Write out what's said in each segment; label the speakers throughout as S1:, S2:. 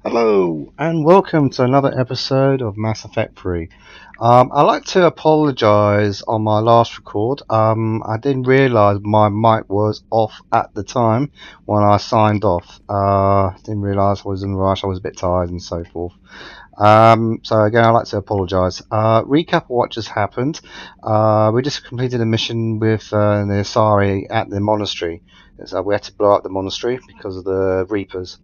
S1: Hello, and welcome to another episode of Mass Effect 3. I'd like to apologise on my last record. I didn't realise my mic was off at the time when I signed off. Didn't realise I was in a rush, I was a bit tired and so forth. So again, I'd like to apologise. Recap of what just happened. We just completed a mission with the Asari at the monastery. So we had to blow up the monastery because of the Reapers.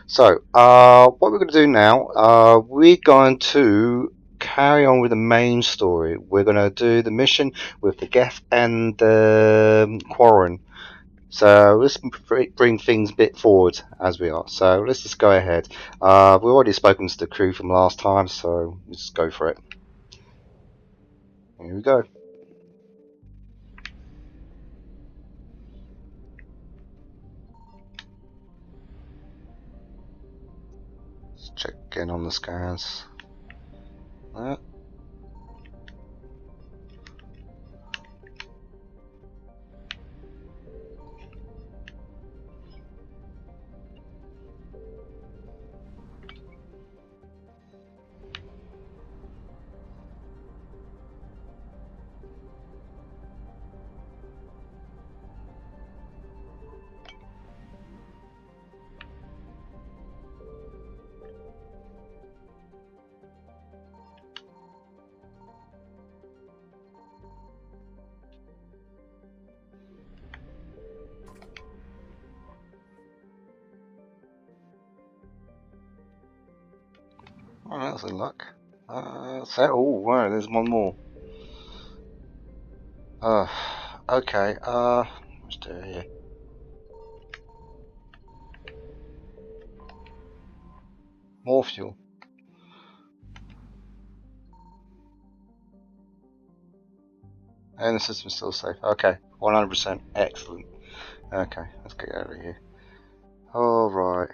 S1: So, what we're going to do now, we're going to carry on with the main story. We're going to do the mission with the Geth and the Quarren. So let's bring things a bit forward as we are. So let's just go ahead. We've already spoken to the crew from last time, so let's just go for it. Here we go. Let's check in on the scans. Oh, that's a luck. Wow, there's one more. Uh, okay, let's do it here. More fuel. And the system's still safe. Okay, 100%. Excellent. Okay, let's get out of here. Alright,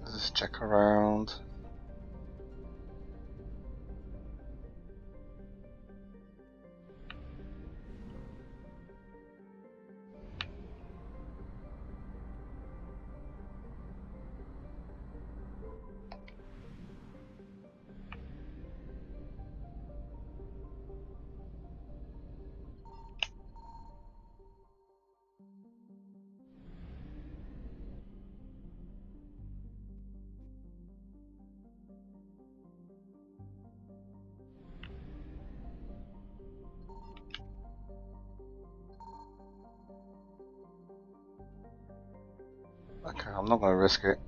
S1: let's check around. Okay, I'm not going to risk it.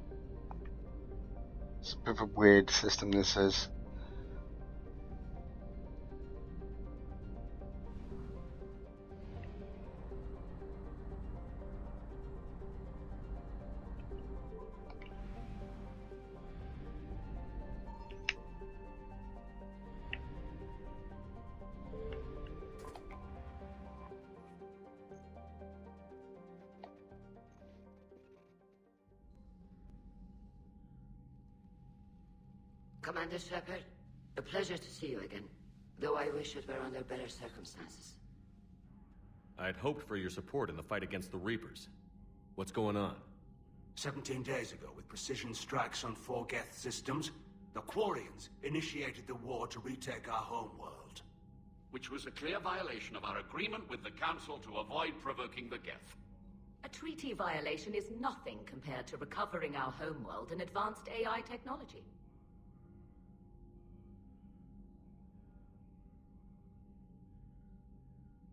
S1: It's a bit of a weird system, this is.
S2: Commander Shepard, a pleasure to see you again, though I wish it were under better circumstances.
S3: I had hoped for your support in the fight against the Reapers. What's going on?
S4: 17 days ago, with precision strikes on 4 Geth systems, the Quarians initiated the war to retake our homeworld.
S5: Which was a clear violation of our agreement with the Council to avoid provoking the Geth.
S6: A treaty violation is nothing compared to recovering our homeworld and advanced AI technology.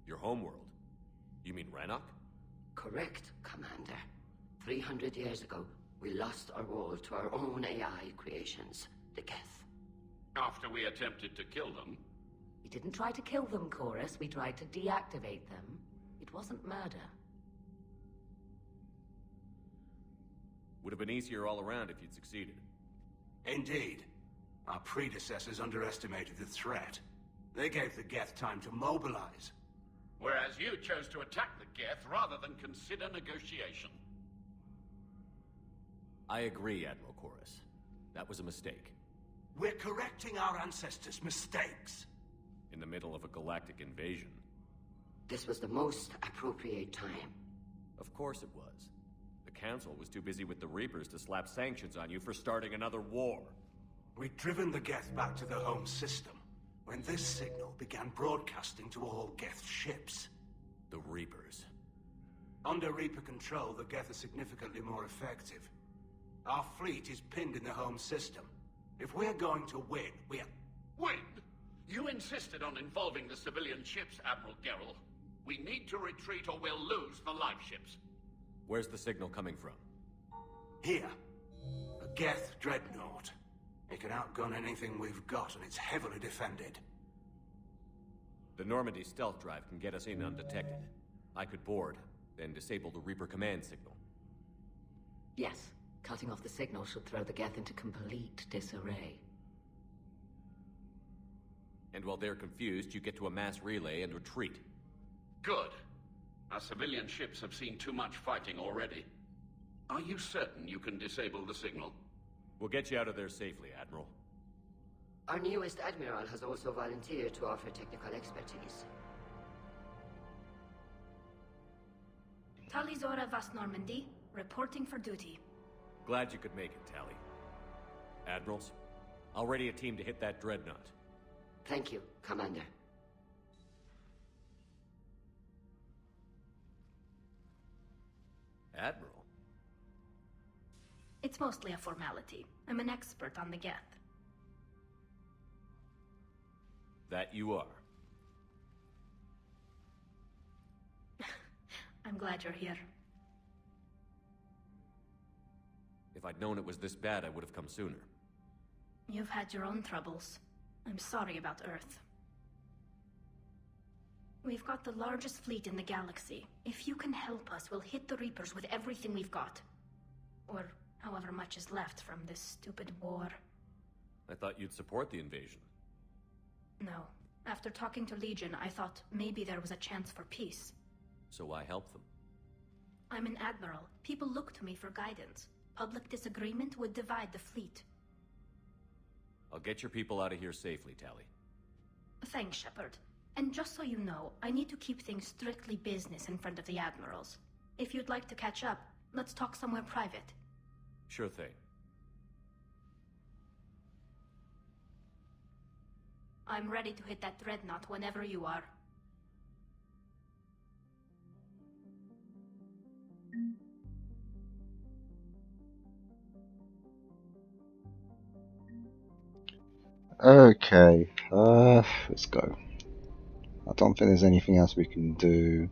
S3: Your homeworld? You mean Rannoch?
S2: Correct, Commander. 300 years ago, we lost our world to our own AI creations, the Geth.
S5: After we attempted to kill them.
S6: We didn't try to kill them, Chorus. We tried to deactivate them. It wasn't murder.
S3: Would have been easier all around if you'd succeeded.
S4: Indeed. Our predecessors underestimated the threat. They gave the Geth time to mobilize.
S5: Whereas you chose to attack the Geth rather than consider negotiation.
S3: I agree, Admiral Chorus. That was a mistake.
S4: We're correcting our ancestors' mistakes.
S3: In the middle of a galactic invasion.
S2: This was the most appropriate time.
S3: Of course it was. The Council was too busy with the Reapers to slap sanctions on you for starting another war.
S4: We'd driven the Geth back to the home system when this signal began broadcasting to all Geth ships.
S3: The Reapers.
S4: Under Reaper control, the Geth are significantly more effective. Our fleet is pinned in the home system. If we're going to win,
S5: Win? You insisted on involving the civilian ships, Admiral Gerrel. We need to retreat or we'll lose the live ships.
S3: Where's the signal coming from?
S4: Here, a Geth Dreadnought. It can outgun anything we've got, and it's heavily defended.
S3: The Normandy stealth drive can get us in undetected. I could board, then disable the Reaper command signal.
S6: Yes, cutting off the signal should throw the Geth into complete disarray.
S3: And while they're confused, you get to a mass relay and retreat.
S5: Good. Our civilian ships have seen too much fighting already. Are you certain you can disable the signal?
S3: We'll get you out of there safely, Admiral.
S2: Our newest Admiral has also volunteered to offer technical expertise.
S7: Talizora Vas Normandy, reporting for duty.
S3: Glad you could make it, Tally. Admirals, I'll ready a team to hit that Dreadnought.
S2: Thank you, Commander.
S3: Admiral?
S7: It's mostly a formality. I'm an expert on the Geth.
S3: That you are.
S7: I'm glad you're here.
S3: If I'd known it was this bad, I would have come sooner.
S7: You've had your own troubles. I'm sorry about Earth. We've got the largest fleet in the galaxy. If you can help us, we'll hit the Reapers with everything we've got. Or however much is left from this stupid war.
S3: I thought you'd support the invasion.
S7: No. After talking to Legion, I thought maybe there was a chance for peace.
S3: So why help them?
S7: I'm an admiral. People look to me for guidance. Public disagreement would divide the fleet.
S3: I'll get your people out of here safely, Tally.
S7: Thanks, Shepard. And just so you know, I need to keep things strictly business in front of the admirals. If you'd like to catch up, let's talk somewhere private.
S3: Sure thing.
S7: I'm ready to hit that Dreadnought whenever you are.
S1: Okay, let's go. I don't think there's anything else we can do.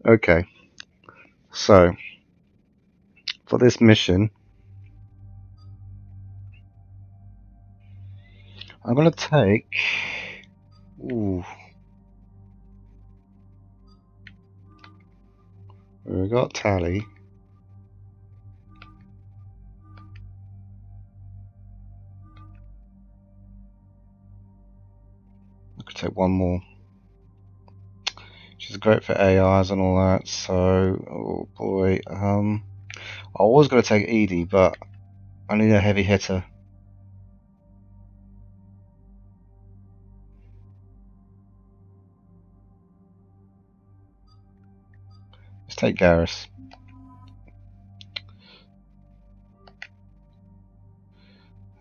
S1: Okay, so for this mission, I'm gonna take. Ooh, we got Tally. could take one more. Which is great for AIs and all that. So, oh boy. I was going to take Edie, but I need a heavy hitter. Let's take Garrus.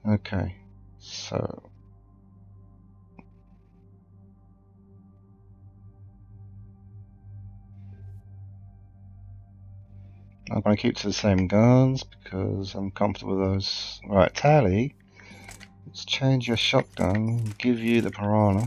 S1: Okay, so I'm going to keep to the same guns because I'm comfortable with those. Right, Tally, let's change your shotgun, give you the Piranha.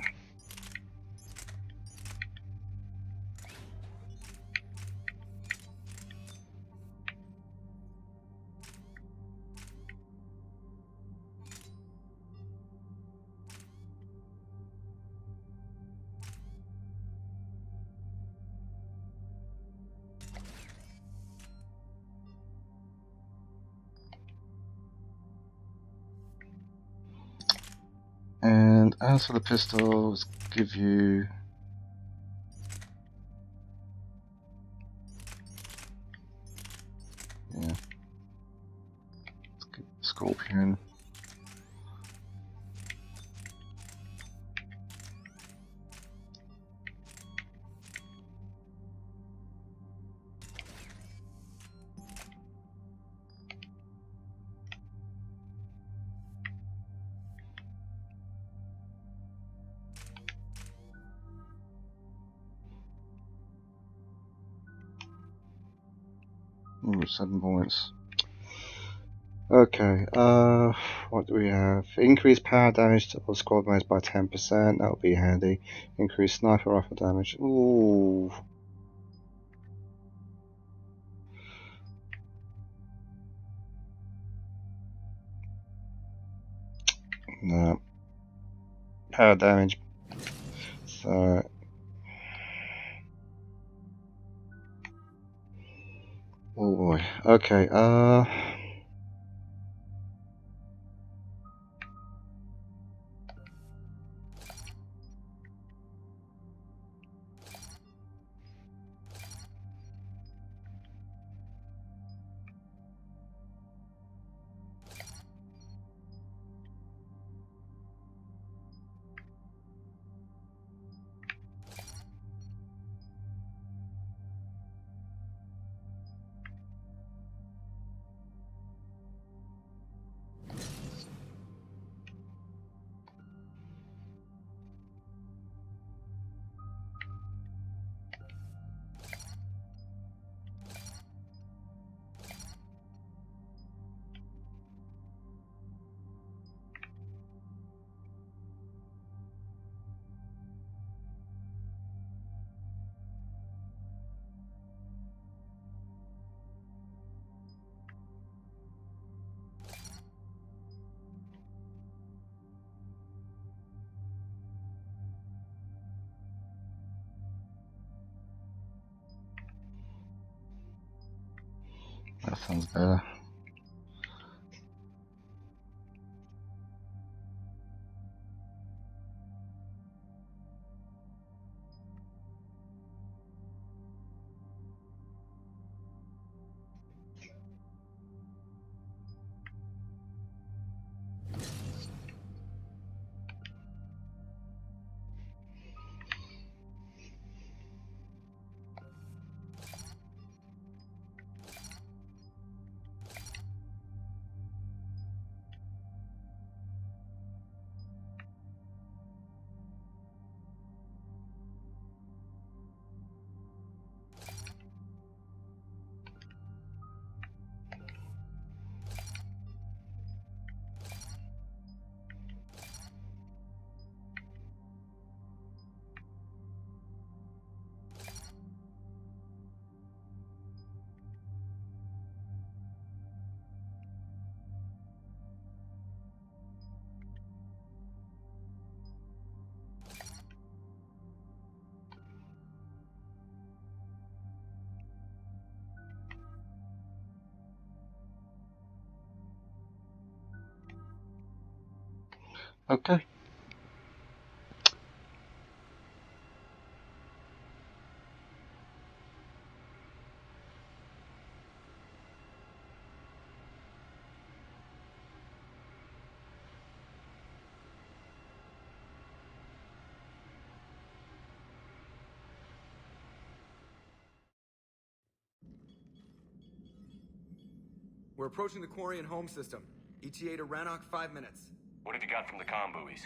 S1: And as for the pistols, give you Scorpion. Ooh, 7 points. Okay, what do we have? Increase power damage to all squad mates by 10%, that would be handy. Increase sniper rifle damage. Ooh. No. Power damage. So. Oh boy. Okay, that sounds better. Okay.
S8: We're approaching the Quarian home system. ETA to Rannoch, 5 minutes.
S3: What have you got from the comm buoys?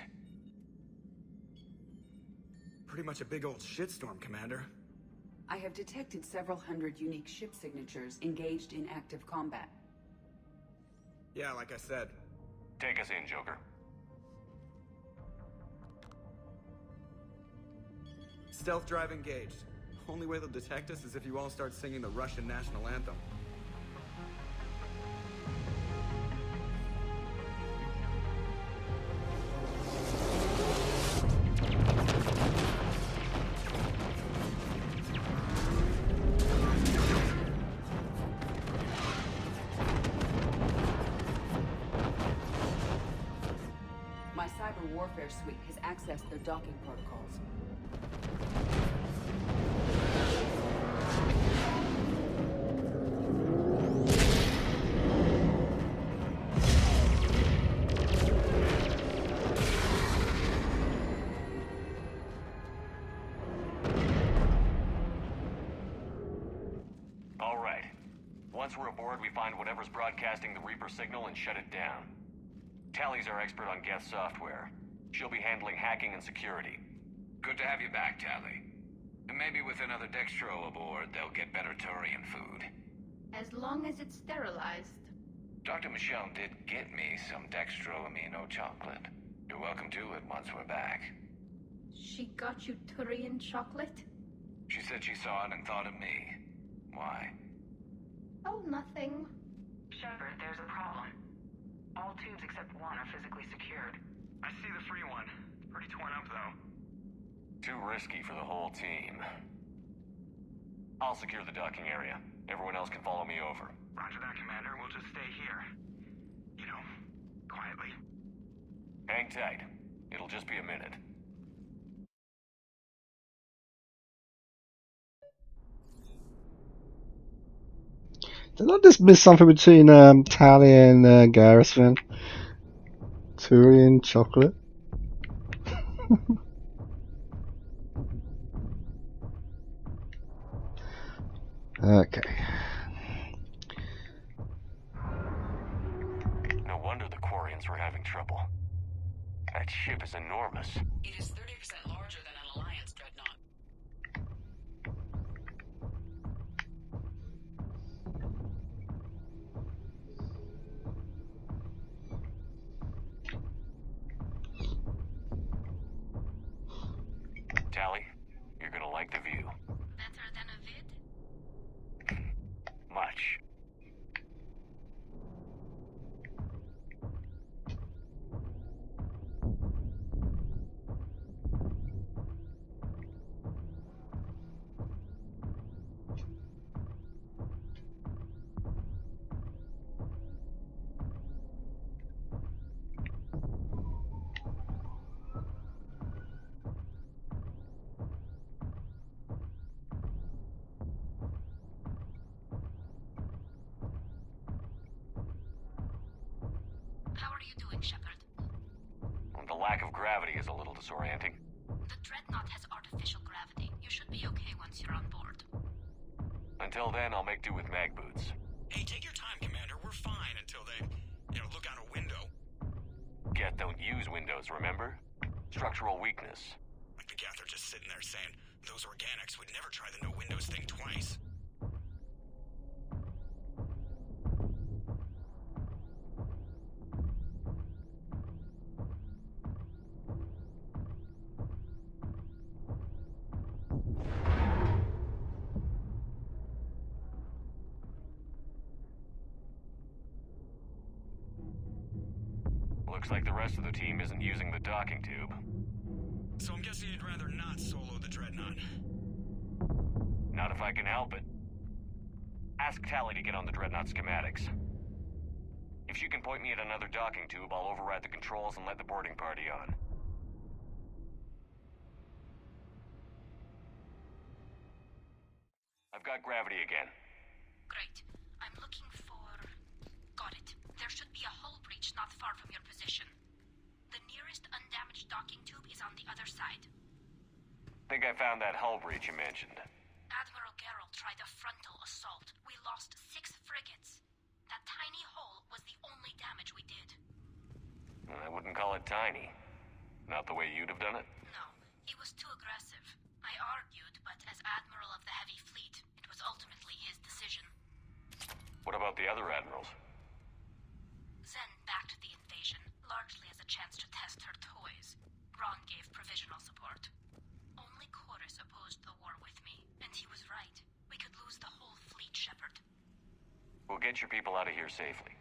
S8: Pretty much a big old shitstorm, Commander.
S9: I have detected several hundred unique ship signatures engaged in active combat.
S8: Yeah, like I said.
S3: Take us in, Joker.
S8: Stealth drive engaged. Only way they'll detect us is if you all start singing the Russian national anthem.
S9: My cyber warfare suite has accessed their docking protocols.
S3: All right. Once we're aboard, we find whatever's broadcasting the Reaper signal and shut it down. Tally's our expert on Geth software. She'll be handling hacking and security.
S10: Good to have you back, Tally. And maybe with another Dextro aboard, they'll get better Turian food.
S7: As long as it's sterilized.
S10: Dr. Michelle did get me some Dextro amino chocolate. You're welcome to it once we're back.
S7: She got you Turian chocolate?
S10: She said she saw it and thought of me. Why?
S7: Oh, nothing.
S11: Shepard, there's a problem. All tubes except one are physically secured.
S8: I see the free one. Pretty torn up, though.
S3: Too risky for the whole team. I'll secure the docking area. Everyone else can follow me over.
S8: Roger that, Commander. We'll just stay here. You know, quietly.
S3: Hang tight. It'll just be a minute.
S1: Did I just miss something between Tally and Garrison? Turian chocolate? Okay.
S3: No wonder the Quarians were having trouble. That ship is enormous.
S11: It is 30% larger than an Alliance Dreadnought.
S3: Tally, you're gonna like the view.
S7: Better than a vid?
S3: Much.
S7: How are you doing, Shepard?
S3: The lack of gravity is a little disorienting.
S7: The Dreadnought has artificial gravity. You should be okay once you're on board.
S3: Until then, I'll make do with mag boots.
S8: Hey, take your time, Commander. We're fine until they, look out a window.
S3: Geth don't use windows, remember? Structural weakness.
S8: Like the Geth are just sitting there saying, those organics would never try the no windows thing twice.
S3: Looks like the rest of the team isn't using the docking tube.
S8: So I'm guessing you'd rather not solo the Dreadnought.
S3: Not if I can help it. Ask Tally to get on the Dreadnought schematics. If she can point me at another docking tube, I'll override the controls and let the boarding party on. I've got gravity again.
S7: Great. I'm looking for... Got it. There should be a hull breach not far from your position. The nearest undamaged docking tube is on the other side.
S3: Think I found that hull breach you mentioned.
S7: Admiral Geralt tried a frontal assault. We lost 6 frigates. That tiny hole was the only damage we did.
S3: I wouldn't call it tiny. Not the way you'd have done it?
S7: No, he was too aggressive. I argued, but as Admiral of the Heavy Fleet, it was ultimately his decision.
S3: What about the other admirals?
S7: Zen backed the invasion, largely as a chance to test her toys. Ron gave provisional support. Only Chorus opposed the war with me, and he was right. We could lose the whole fleet, Shepard.
S3: We'll get your people out of here safely.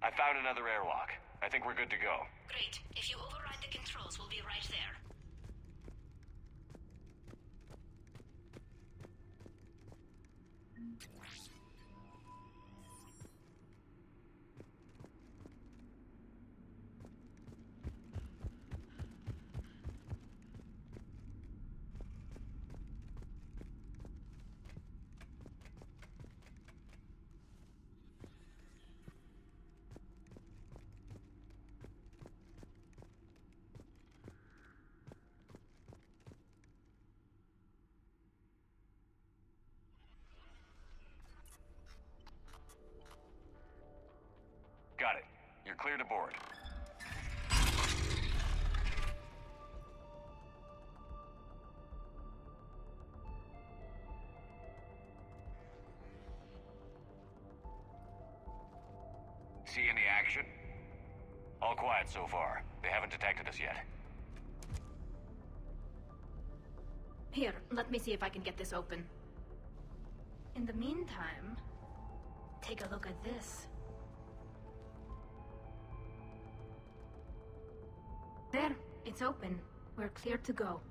S3: I found another airlock. I think we're good to go.
S7: Great. If you override the controls, we'll be right there.
S3: Got it. You're clear to board. See any action? All quiet so far. They haven't detected us yet.
S7: Here, let me see if I can get this open. In the meantime, take a look at this. There, it's open. We're clear to go.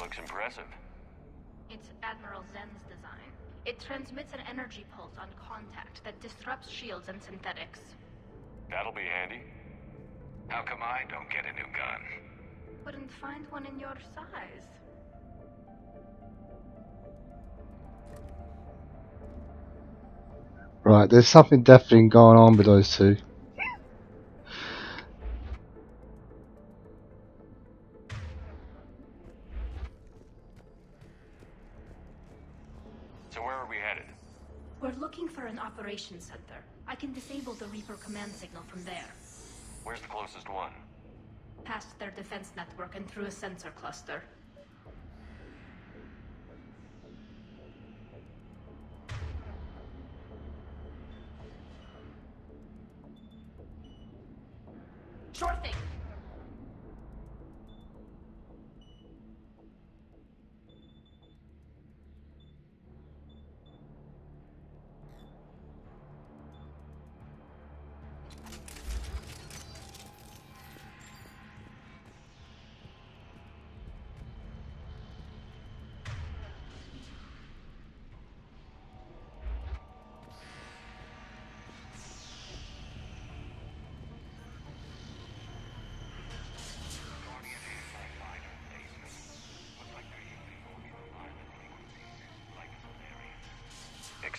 S3: Looks impressive.
S7: It's Admiral Zen's design. It transmits an energy pulse on contact that disrupts shields and synthetics.
S3: That'll be handy.
S10: How come I don't get a new gun?
S7: Couldn't find one in your size.
S1: Right, there's something definitely going on with those two.
S3: So where are we headed?
S7: We're looking for an operations center. I can disable the Reaper command signal from there.
S3: Where's the closest one?
S7: Past their defense network and through a sensor cluster. Sure thing.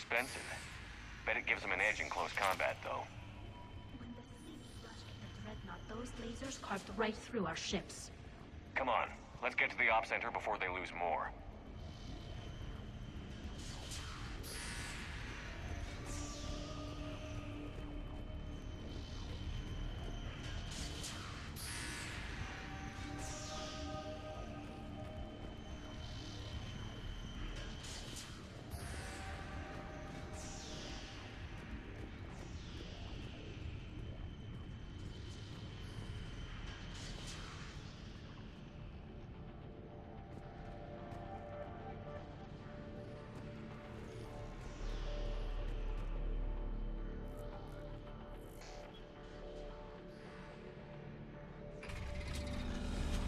S3: expensive. Bet it gives them an edge in close combat, though.
S7: When the fleet rushed the Dreadnought, those lasers carved right through our ships.
S3: Come on, let's get to the op center before they lose more.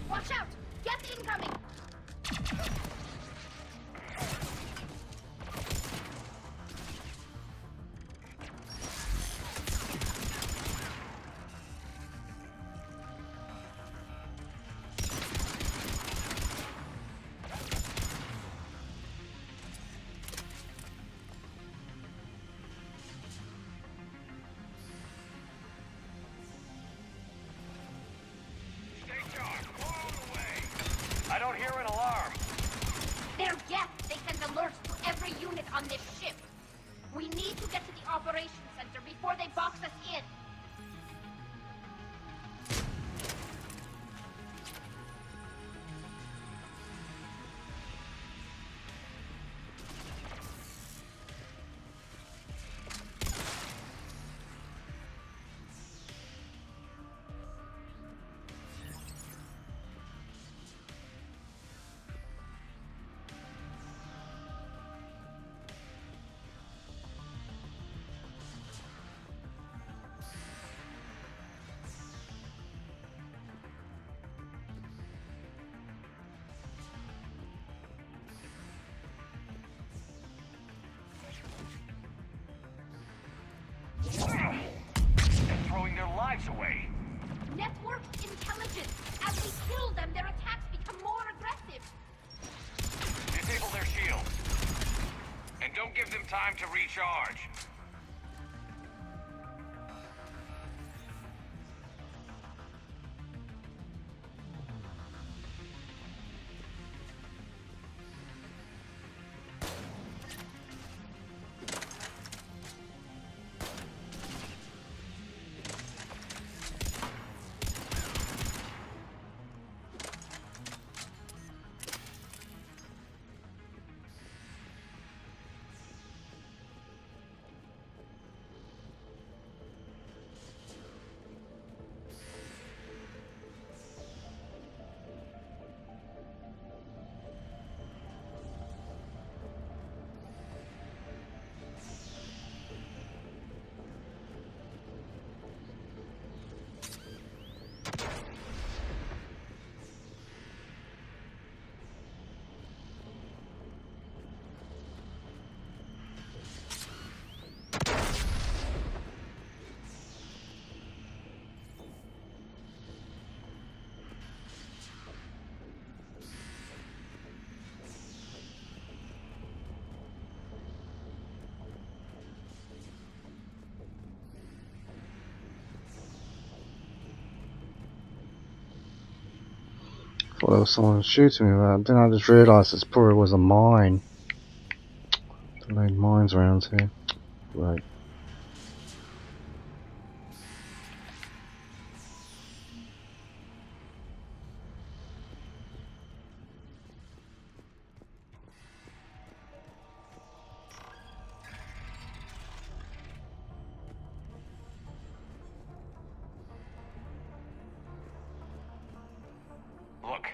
S7: Watch out! Geth incoming!
S3: I don't hear an alarm.
S7: They're Geth! They send alerts to every unit on this ship! We need to get to the operations center before they box us in!
S3: They're throwing their lives away.
S7: Network intelligence! As we kill them, their attacks become more aggressive!
S3: Disable their shields. And don't give them time to recharge.
S1: Thought there was someone shooting me, but then I just realised this probably was a mine. There are mines around here. Right.
S3: Look,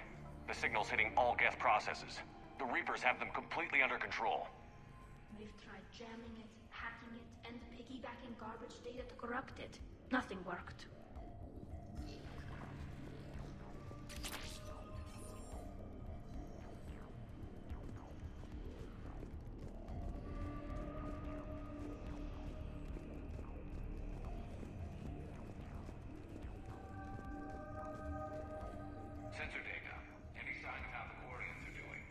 S3: the signal's hitting all Geth processes. The Reapers have them completely under control.
S7: We've tried jamming it, hacking it, and piggybacking garbage data to corrupt it. Nothing worked.
S10: Sensor data. Any sign of how the Quarians are doing?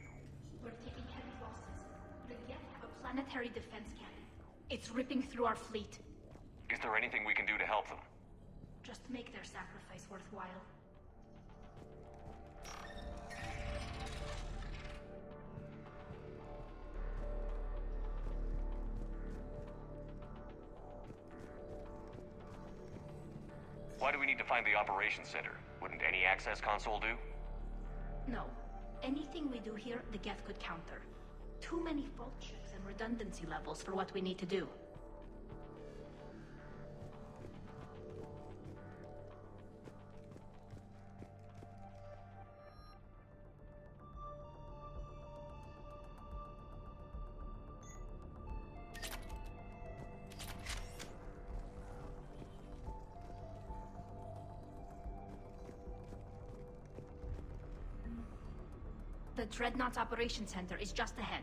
S7: We're taking heavy losses. The Geth have a planetary defense cannon. It's ripping through our fleet.
S3: Is there anything we can do to help them?
S7: Just make their sacrifice worthwhile.
S3: Why do we need to find the operations center? Wouldn't any access console do?
S7: No. Anything we do here, the Geth could counter. Too many fault chips and redundancy levels for what we need to do. The Dreadnought's Operations Center is just ahead.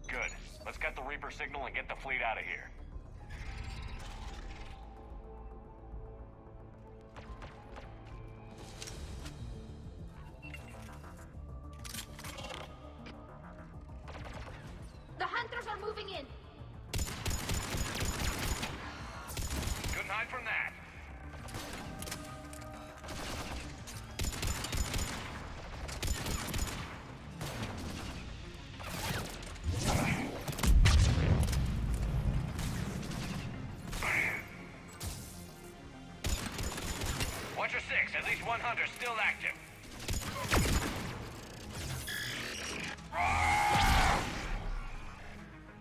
S3: Good. Let's get the Reaper signal and get the fleet out of here.
S7: The Hunters are moving in!
S3: Couldn't hide from that. Watch your six. At least one hunter still active.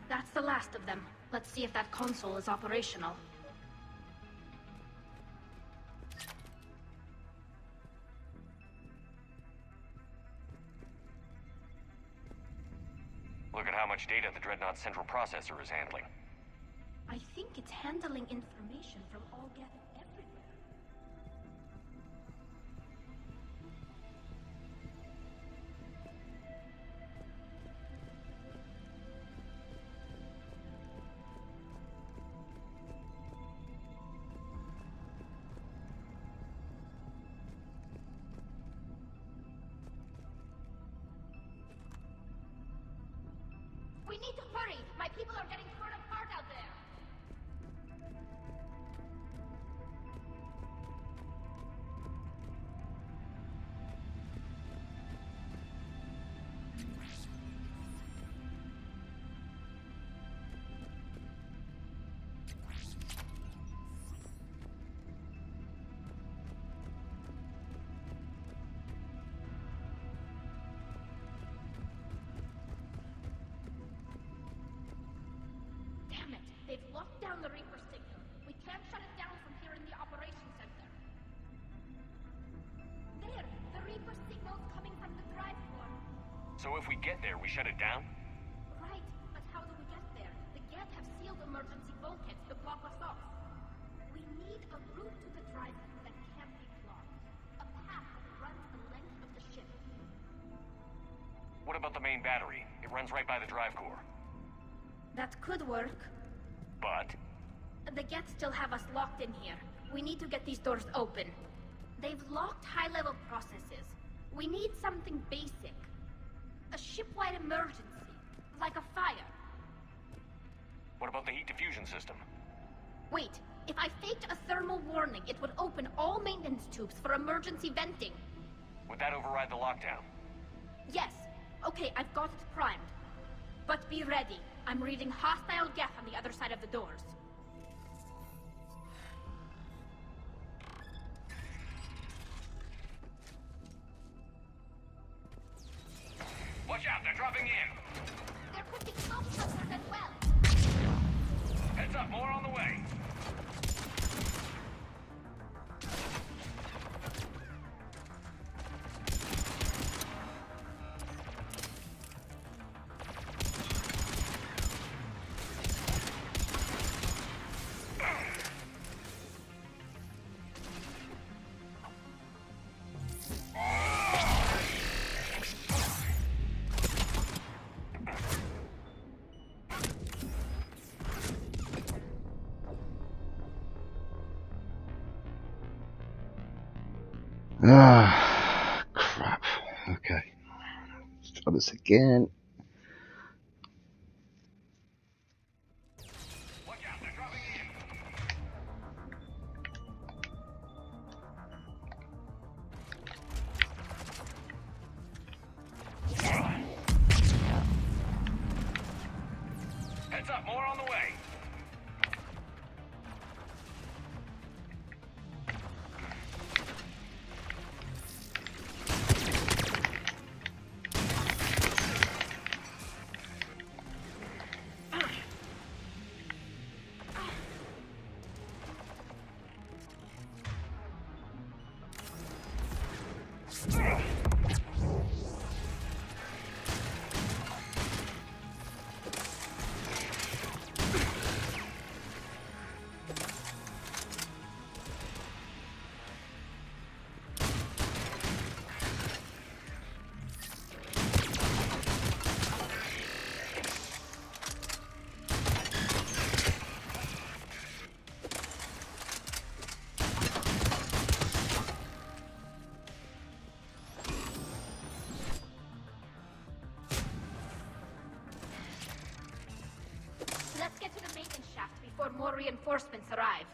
S7: That's the last of them. Let's see if that console is operational.
S3: Look at how much data the Dreadnought central processor is handling.
S7: I think it's handling information from all Geth everywhere. We need to hurry! My people are getting torn apart out there! Damn it! They've locked down the Reaper signal. We can't shut it down from here in the operations center. There! The Reaper signal's coming from the drive core.
S3: So if we get there, we shut it down?
S7: Right, but how do we get there? The Geth have sealed emergency bulkheads to block us off. We need a route to the drive core that can't be blocked. A path that runs the length of the ship.
S3: What about the main battery? It runs right by the drive core.
S7: That could work.
S3: But
S7: The Geth still have us locked in here. We need to get these doors open. They've locked high-level processes. We need something basic. A ship-wide emergency. Like a fire.
S3: what about the heat diffusion system?
S7: Wait, if I faked a thermal warning, it would open all maintenance tubes for emergency venting.
S3: Would that override the lockdown?
S7: Yes. Okay, I've got it primed. But be ready. I'm reading hostile Geth on the other side of the doors.
S3: Watch out, they're dropping in!
S7: There could be smoke sensors as well.
S3: Heads up, more on the way!
S1: Ah, crap. Okay. Let's try this again.
S3: More on the way.
S7: Let's get to the maintenance shaft before more reinforcements arrive.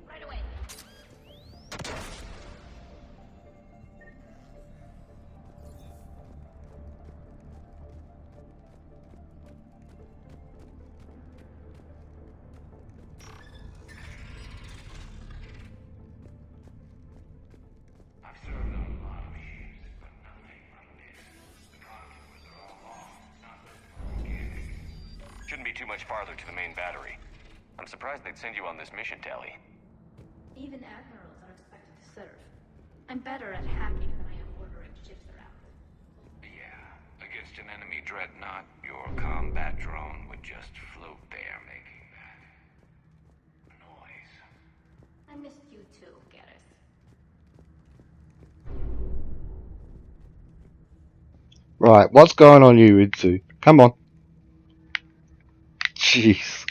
S7: Right away.
S10: I've served on a lot of machines, but nothing from this. The contours are all off, not the organic.
S3: Shouldn't be too much farther to the main battery. I'm surprised they'd send you on this mission, Tally.
S7: Even admirals are expected to serve. I'm better at hacking than I am ordering ships around.
S10: Yeah, against an enemy dreadnought, your combat drone would just float there making that noise.
S7: I missed you too, Gareth.
S1: Right, what's going on, you Idzu? Come on. Jeez.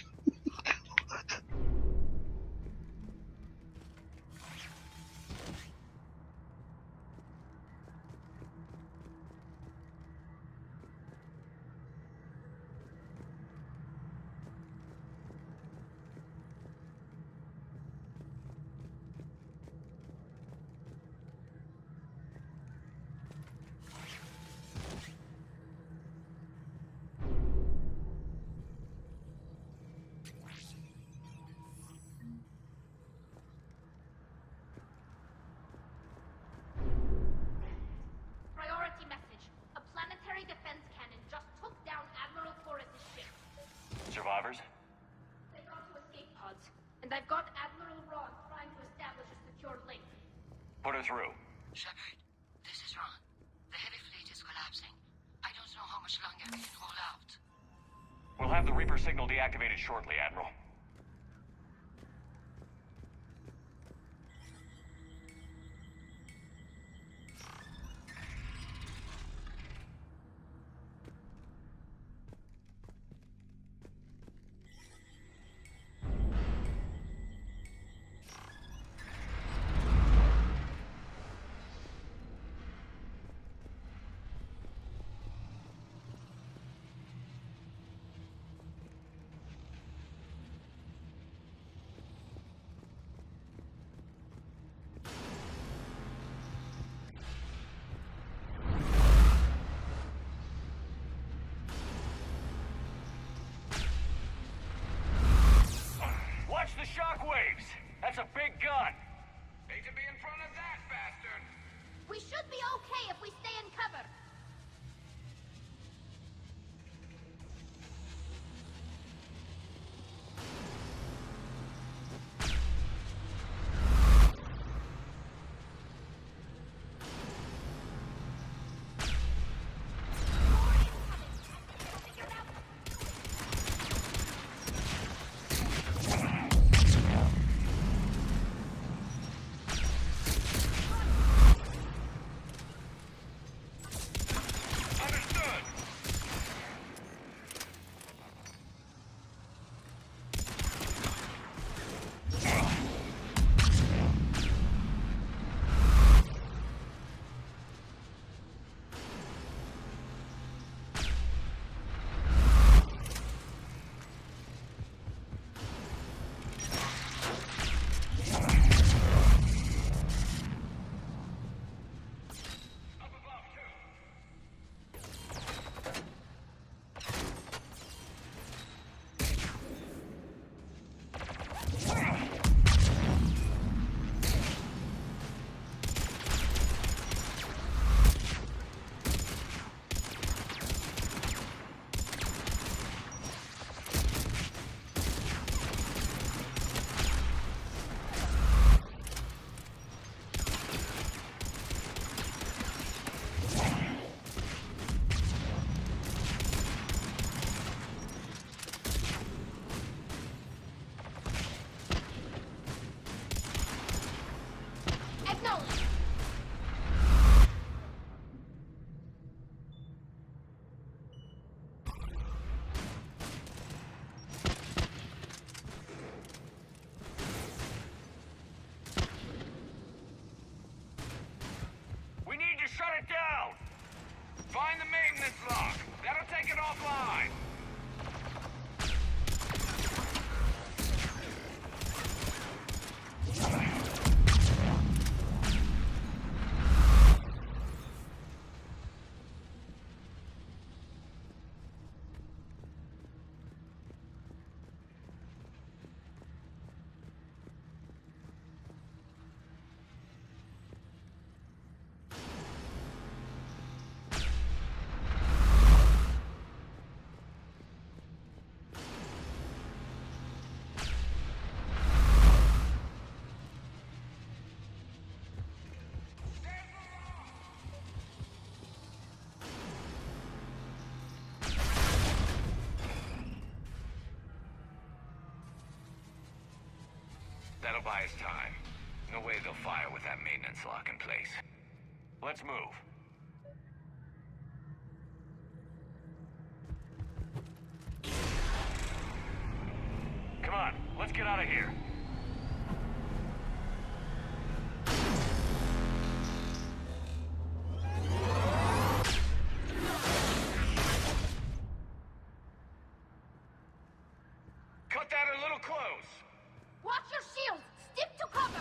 S7: Priority message. A planetary defense cannon just took down Admiral Torres' ship.
S3: Survivors?
S7: They got to escape pods, and I've got Admiral Ron trying to establish a secure link.
S3: Put her through.
S2: Shepard, this is Ron. The heavy fleet is collapsing. I don't know how much longer we can hold out.
S3: We'll have the Reaper signal deactivated shortly, Admiral. Watch the shockwaves! That's a big gun!
S10: Hate to be in front of that bastard!
S7: We should be okay if we stay in cover.
S10: shut it down! Find the maintenance lock. That'll take it offline. That'll buy us time. No way they'll fire with that maintenance lock in place.
S3: Let's move. Come on, let's get out of here.
S10: Cut that a little close.
S7: Watch your shields! Stick to cover!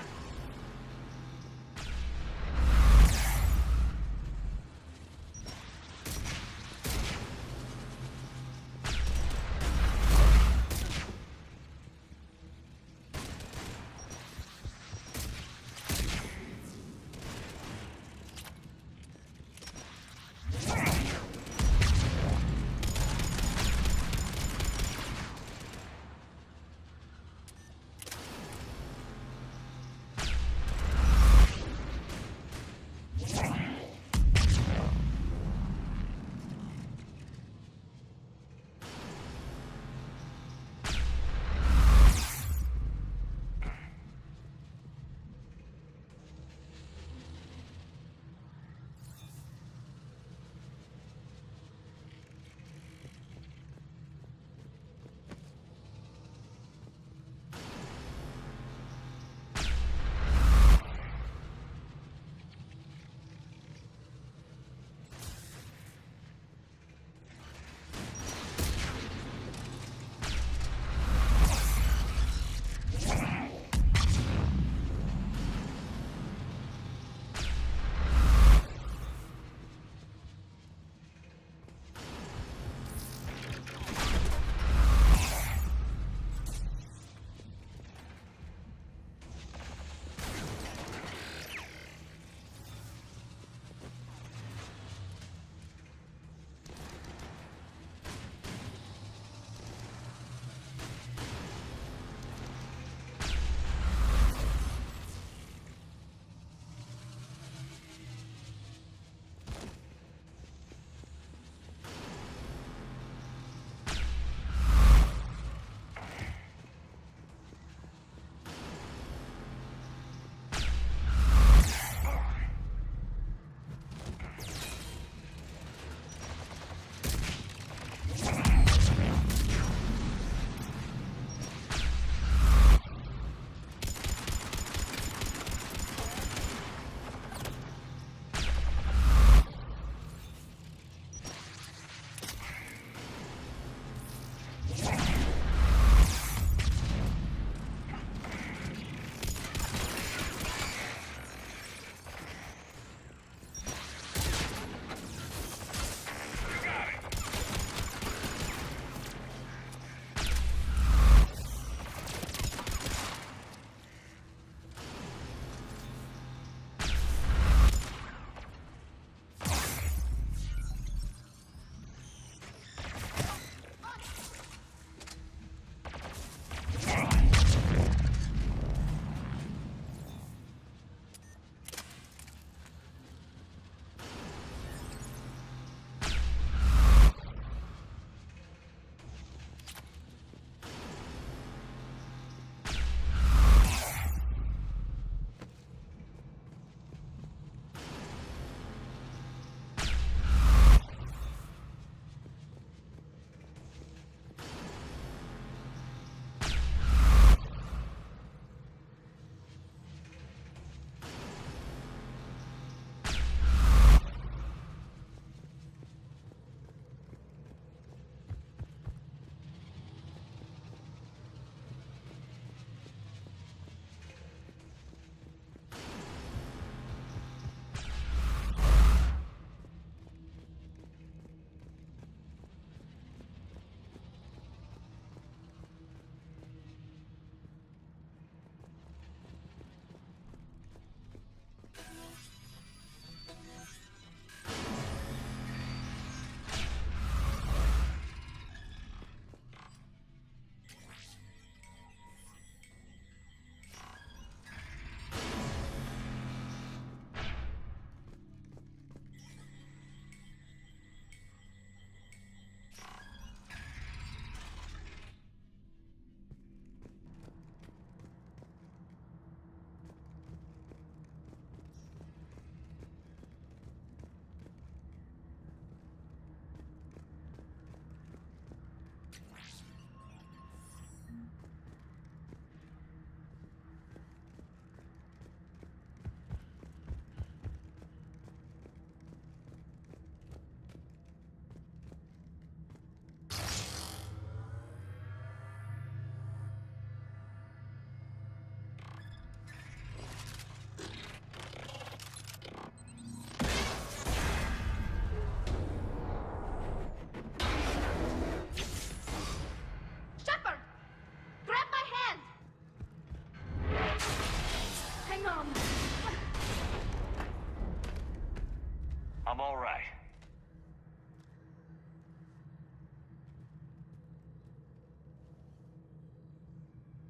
S3: I'm all right.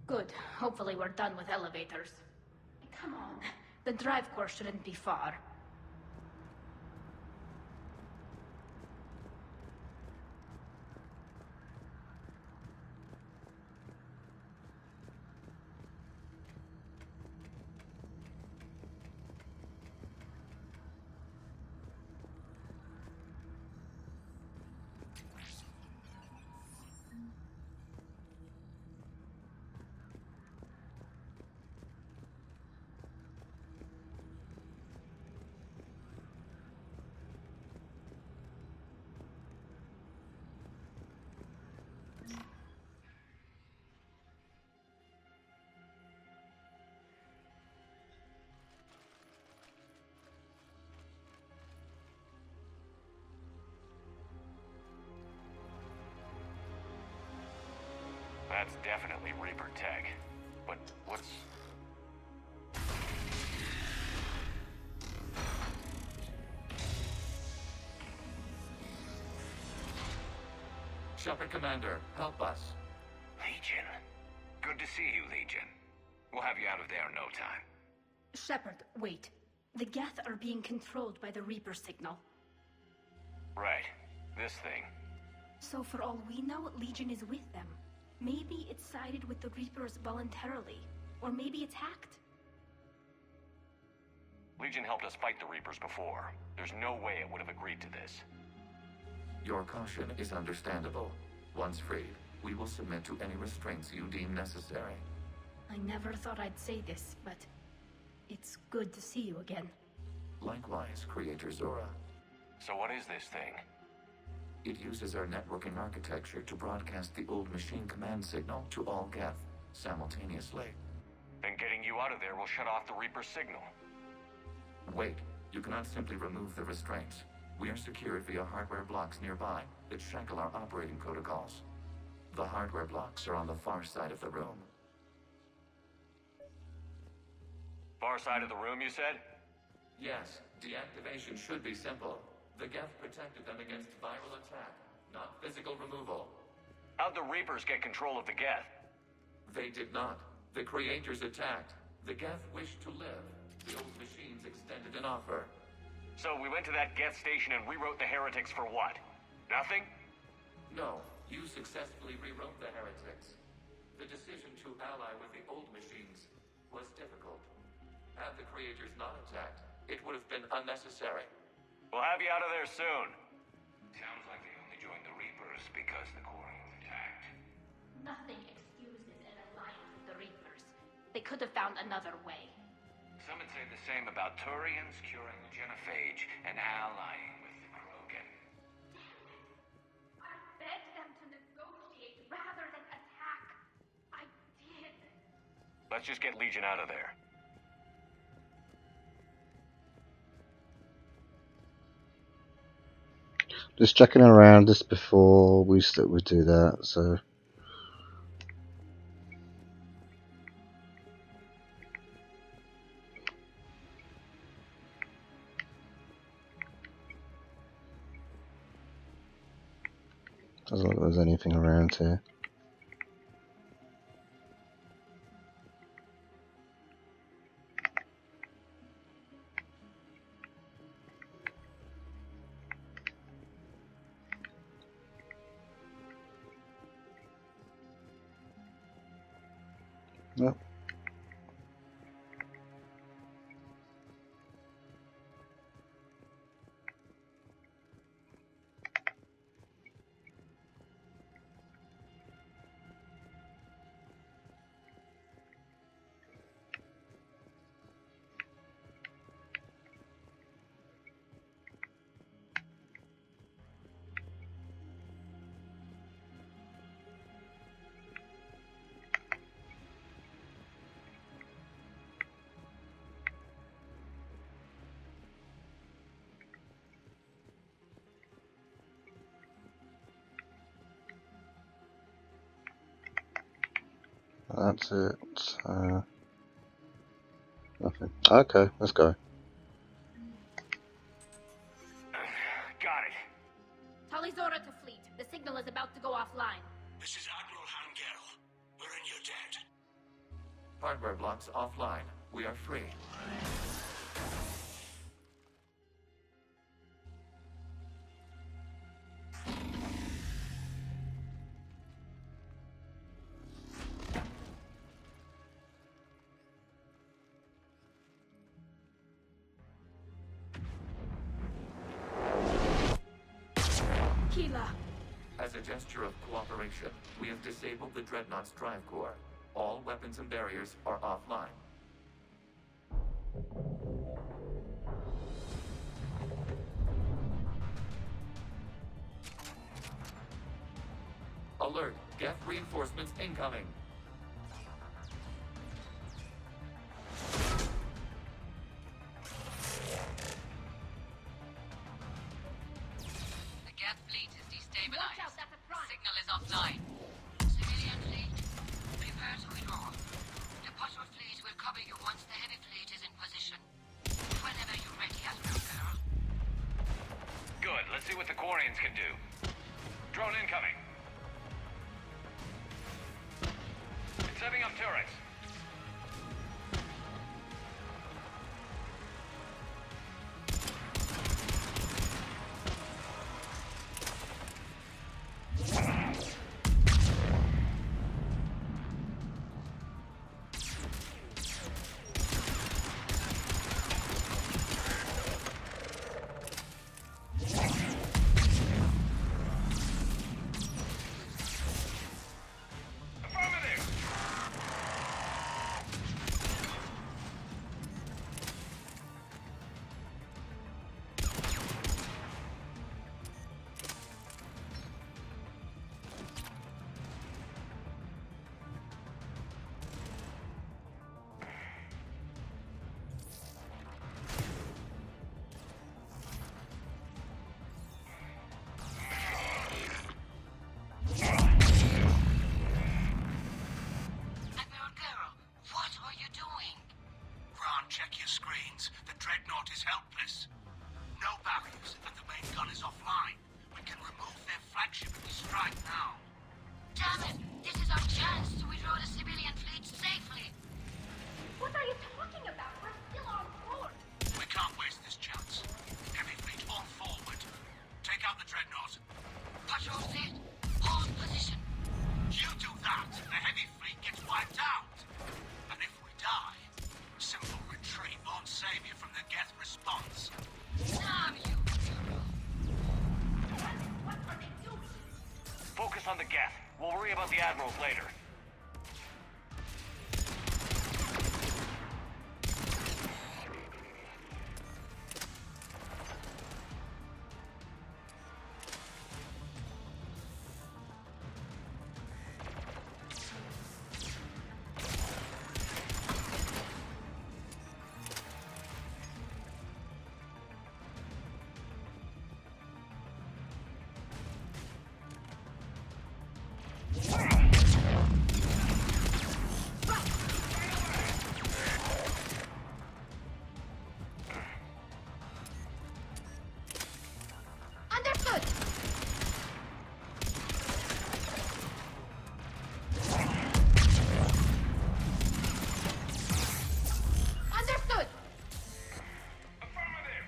S7: Good. Hopefully we're done with elevators. Come on. The drive course shouldn't be far.
S3: That's definitely Reaper tech. But what's...
S5: Shepard Commander, help us.
S10: Legion. Good to see you, Legion. We'll have you out of there in no time.
S7: Shepard, wait. The Geth are being controlled by the Reaper signal.
S3: Right. This thing.
S7: So for all we know, Legion is with them. Maybe it sided with the Reapers voluntarily. Or maybe it's hacked.
S3: Legion helped us fight the Reapers before. There's no way it would have agreed to this.
S5: Your caution is understandable. Once freed, we will submit to any restraints you deem necessary.
S7: I never thought I'd say this, but it's good to see you again.
S5: Likewise, Creator Zora.
S3: So what is this thing?
S5: It uses our networking architecture to broadcast the old machine command signal to all Geth simultaneously.
S3: Then getting you out of there will shut off the Reaper signal.
S5: Wait, you cannot simply remove the restraints. We are secured via hardware blocks nearby that shackle our operating protocols. The hardware blocks are on the far side of the room.
S3: Far side of the room, you said?
S5: Yes, deactivation should be simple. The Geth protected them against viral attack, not physical removal.
S3: How'd the Reapers get control of the Geth?
S5: They did not. The Creators attacked. The Geth wished to live. The old machines extended an offer.
S3: So we went to that Geth station and rewrote the heretics for what? Nothing?
S5: No, you successfully rewrote the heretics. The decision to ally with the old machines was difficult. Had the Creators not attacked, it would have been unnecessary.
S3: We'll have you out of there soon.
S10: Sounds like they only joined the Reapers because the Quarians attacked.
S7: Nothing excuses an alliance with the Reapers. They could have found another way.
S10: Some would say the same about Turians curing the genophage and allying with the Krogan.
S7: I begged them to negotiate rather than attack. I did.
S3: Let's just get Legion out of there.
S1: Just checking around just before we do that, so... Doesn't look like there's anything around here. Nope. That's it. Nothing. Okay, let's go.
S6: go offline.
S4: This is Admiral Hangel. We're in your debt.
S5: Hardware blocks offline. We are free.
S6: Keela!
S5: As a gesture of cooperation, we have disabled the Dreadnought's drive core. All weapons and barriers are offline. Alert! Geth reinforcements incoming!
S12: The Geth fleet is destabilized.
S6: Watch out, that's a prime.
S12: Signal is offline. Civilian fleet, prepare to withdraw. The patrol fleet will cover you once the heavy fleet is in position. Whenever you're ready, Admiral Girl.
S10: Good, let's see what the Quarians can do. Drone incoming. Setting up turrets.
S12: Admiral Girl, what are you doing?
S4: Ron, check your screens. The Dreadnought is helpless. No barriers, and the main gun is offline. We can remove their flagship if we strike now.
S12: Damn it! This is our chance to withdraw the civilian fleet safely.
S6: What are you talking about? We're still on board!
S4: We can't waste this chance. Heavy fleet all forward. Take out the Dreadnought.
S12: Patrol fleet, hold position.
S4: You do that, the heavy fleet gets wiped out. And if we die, simple retreat won't save you from the Geth response.
S12: Damn you, Girl.
S6: What are they doing?
S3: Focus on the Geth. We'll worry about the admirals later.
S6: Understood! Understood!
S10: Affirmative!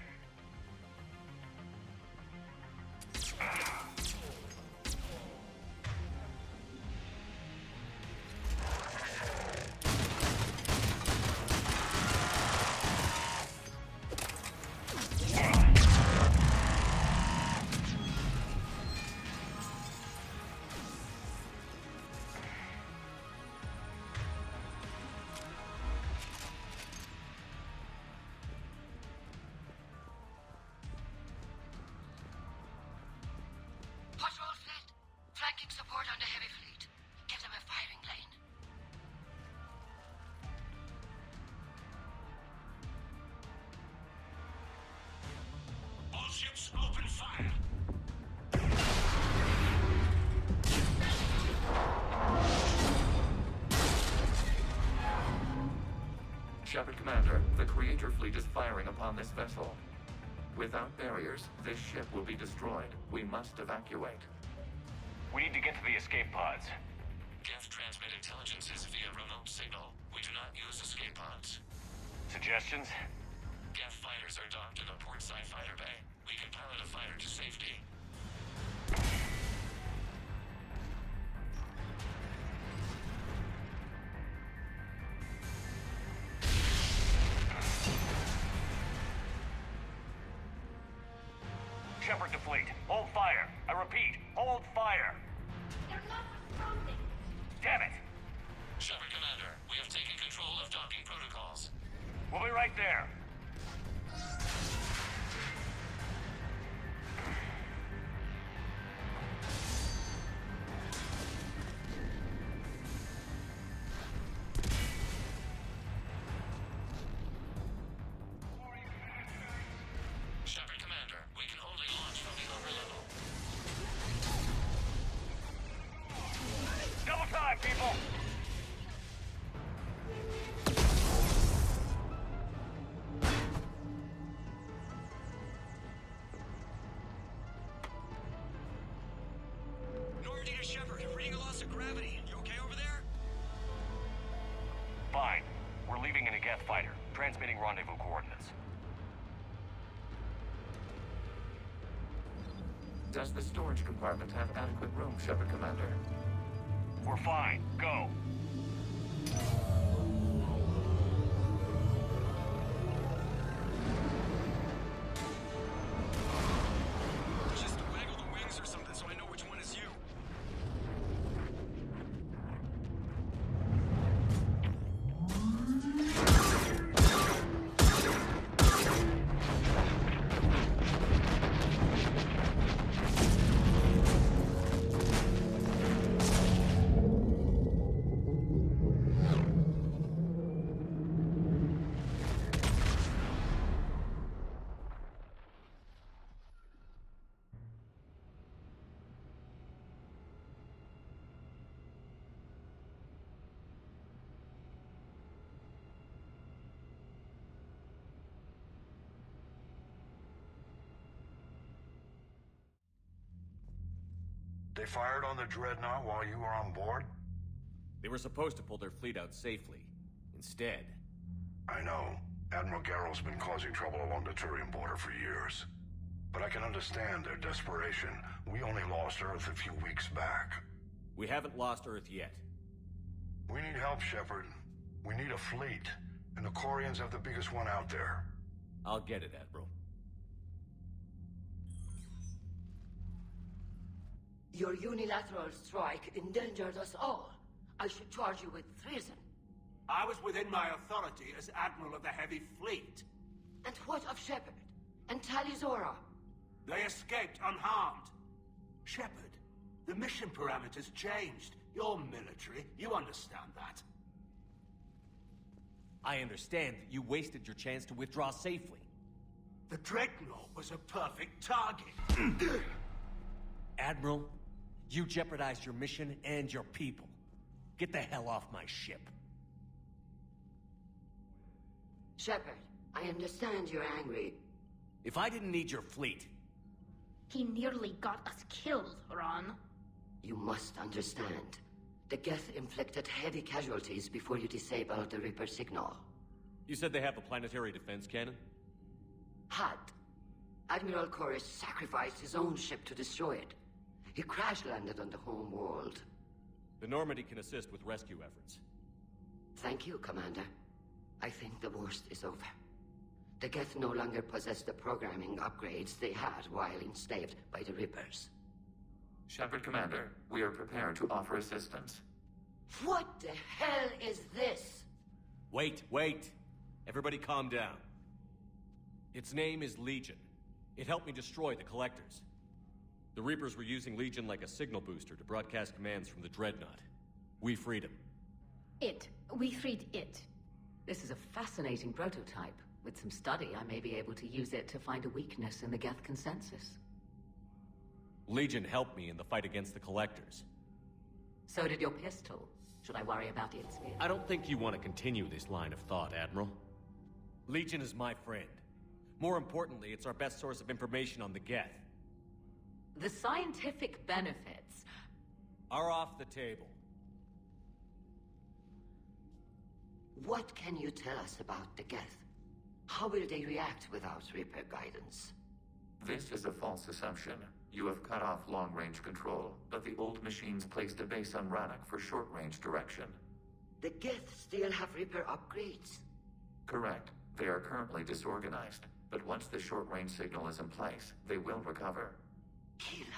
S12: Patrol fleet, flanking support on the heavy fleet. Give them a firing lane.
S4: All ships open fire.
S5: Shepard Commander, the Creator fleet is firing upon this vessel. Without barriers, this ship will be destroyed. We must evacuate.
S3: We need to get to the escape pods.
S5: Geth transmit intelligences via remote signal. We do not use escape pods.
S3: Suggestions?
S5: Geth fighters are docked in a portside fighter bay. We can pilot a fighter to safety.
S3: Shepard to fleet. Hold fire. I repeat, hold fire.
S7: They're not responding.
S3: Damn it.
S5: Shepard Commander, we have taken control of docking protocols.
S3: We'll be right there.
S5: Shepard Commander, we can only launch from the upper level.
S3: Double time, people!
S8: Normandy to Shepard, reading a loss of gravity. You okay over there?
S3: Fine. We're leaving in a Geth fighter, transmitting rendezvous coordinates.
S5: Does the storage compartment have adequate room, Shepard Commander?
S3: We're fine. Go.
S8: Just waggle the wings or something so I know which one is you.
S4: They fired on the Dreadnought while you were on board?
S13: They were supposed to pull their fleet out safely. Instead...
S4: I know. Admiral Garrow's been causing trouble along the Turian border for years. But I can understand their desperation. We only lost Earth a few weeks back.
S13: We haven't lost Earth yet.
S4: We need help, Shepard. We need a fleet. And the Corians have the biggest one out there.
S13: I'll get it, Admiral.
S2: Your unilateral strike endangered us all. I should charge you with treason.
S4: I was within my authority as Admiral of the Heavy Fleet.
S2: And what of Shepard? And Talizora?
S4: They escaped unharmed. Shepard, the mission parameters changed. You're military. You understand that.
S13: I understand that you wasted your chance to withdraw safely.
S4: The Dreadnought was a perfect target.
S13: Admiral, you jeopardized your mission and your people. Get the hell off my ship.
S2: Shepard, I understand you're angry.
S13: If I didn't need your fleet...
S7: He nearly got us killed, Ron.
S2: You must understand. The Geth inflicted heavy casualties before you disabled the Reaper signal.
S13: You said they have a planetary defense cannon?
S2: Had. Admiral Chorus sacrificed his own ship to destroy it. He crash-landed on the home world.
S13: The Normandy can assist with rescue efforts.
S2: Thank you, Commander. I think the worst is over. The Geth no longer possess the programming upgrades they had while enslaved by the Reapers.
S5: Shepard Commander, we are prepared to offer assistance.
S2: What the hell is this?
S13: Wait. Everybody calm down. Its name is Legion. It helped me destroy the Collectors. The Reapers were using Legion like a signal booster to broadcast commands from the Dreadnought. We freed him.
S6: We freed it. This is a fascinating prototype. With some study, I may be able to use it to find a weakness in the Geth consensus.
S13: Legion helped me in the fight against the Collectors.
S6: So did your pistol. Should I worry about its speed?
S13: I don't think you want to continue this line of thought, Admiral. Legion is my friend. More importantly, it's our best source of information on the Geth.
S6: The scientific benefits...
S13: are off the table.
S2: What can you tell us about the Geth? How will they react without Reaper guidance?
S5: This is a false assumption. You have cut off long-range control, but the old machines placed a base on Rannoch for short-range direction.
S2: The Geth still have Reaper upgrades?
S5: Correct. They are currently disorganized, but once the short-range signal is in place, they will recover.
S2: Kila,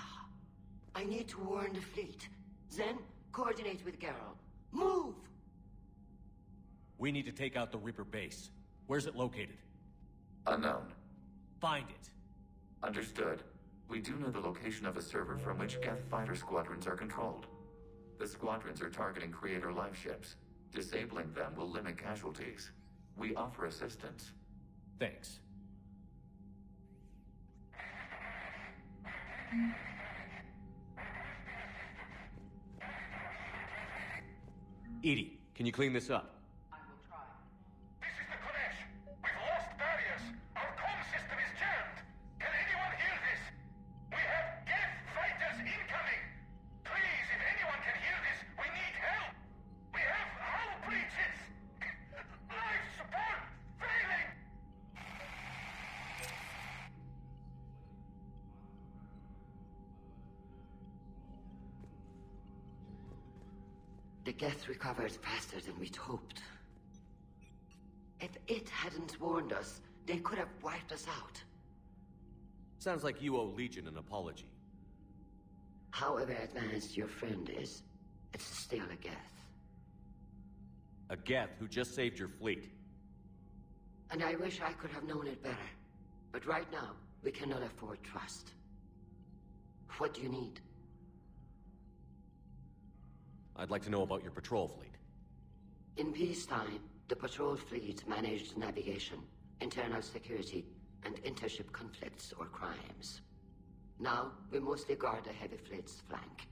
S2: I need to warn the fleet. Then, coordinate with Geralt. Move!
S13: We need to take out the Reaper base. Where's it located?
S5: Unknown.
S13: Find it.
S5: Understood. We do know the location of a server from which Geth fighter squadrons are controlled. The squadrons are targeting Creator life ships. Disabling them will limit casualties. We offer assistance.
S13: Thanks. Edie, can you clean this up?
S4: This is the Kodesh. We've lost barriers. Our comm system is jammed. Can anyone hear this? We have Geth fighters incoming. Please, if anyone can hear this, we need help. We have hull breaches. Life support failing.
S2: The Geth recovered faster than we'd hoped. If it hadn't warned us, they could have wiped us out.
S13: Sounds like you owe Legion an apology.
S2: However advanced your friend is, it's still a Geth.
S13: A Geth who just saved your fleet.
S2: And I wish I could have known it better. But right now, we cannot afford trust. What do you need?
S13: I'd like to know about your patrol fleet.
S2: In peacetime, the patrol fleet managed navigation, internal security, and intership conflicts or crimes. Now, we mostly guard the heavy fleet's flank.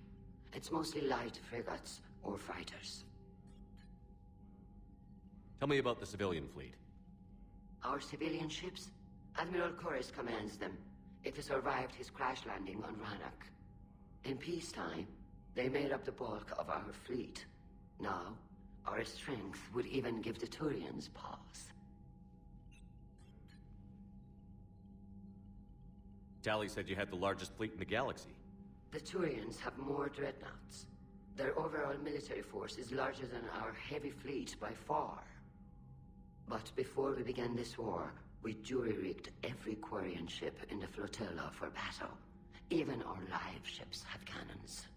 S2: It's mostly light frigates or fighters.
S13: Tell me about the civilian fleet.
S2: Our civilian ships? Admiral Corus commands them. It survived his crash landing on Rannoch. In peacetime, they made up the bulk of our fleet. Now, our strength would even give the Turians pause.
S13: Tali said you had the largest fleet in the galaxy.
S2: The Turians have more dreadnoughts. Their overall military force is larger than our heavy fleet by far. But before we began this war, we jury-rigged every Quarian ship in the flotilla for battle. Even our live ships have cannons.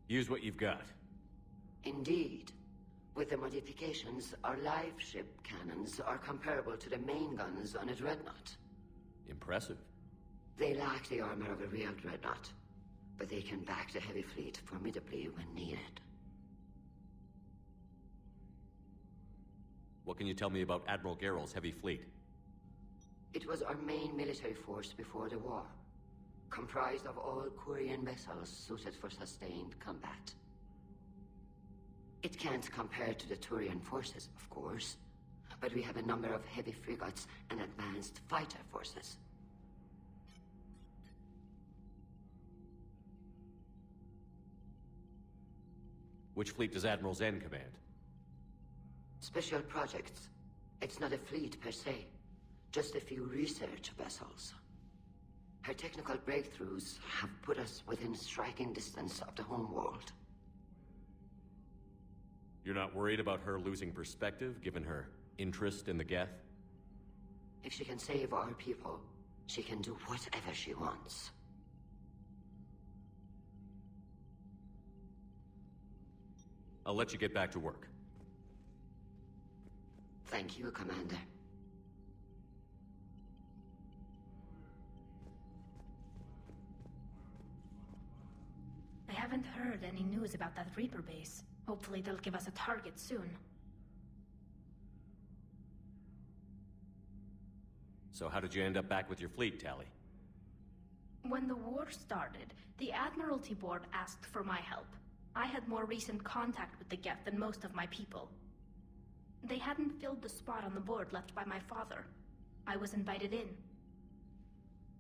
S13: Use what you've got.
S2: Indeed. With the modifications, our live ship cannons are comparable to the main guns on a dreadnought.
S13: Impressive.
S2: They lack the armor of a real dreadnought, but they can back the heavy fleet formidably when needed.
S13: What can you tell me about Admiral Geralt's heavy fleet?
S2: It was our main military force before the war, comprised of all Quarian vessels suited for sustained combat. It can't compare to the Turian forces, of course, but we have a number of heavy frigates and advanced fighter forces.
S13: Which fleet does Admiral Zen command?
S2: Special projects. It's not a fleet per se, just a few research vessels. Her technical breakthroughs have put us within striking distance of the homeworld.
S13: You're not worried about her losing perspective, given her interest in the Geth?
S2: If she can save our people, she can do whatever she wants.
S13: I'll let you get back to work.
S2: Thank you, Commander.
S7: I haven't heard any news about that Reaper base. Hopefully they'll give us a target soon.
S13: So how did you end up back with your fleet, Tali?
S7: When the war started, the Admiralty Board asked for my help. I had more recent contact with the Geth than most of my people. They hadn't filled the spot on the board left by my father. I was invited in.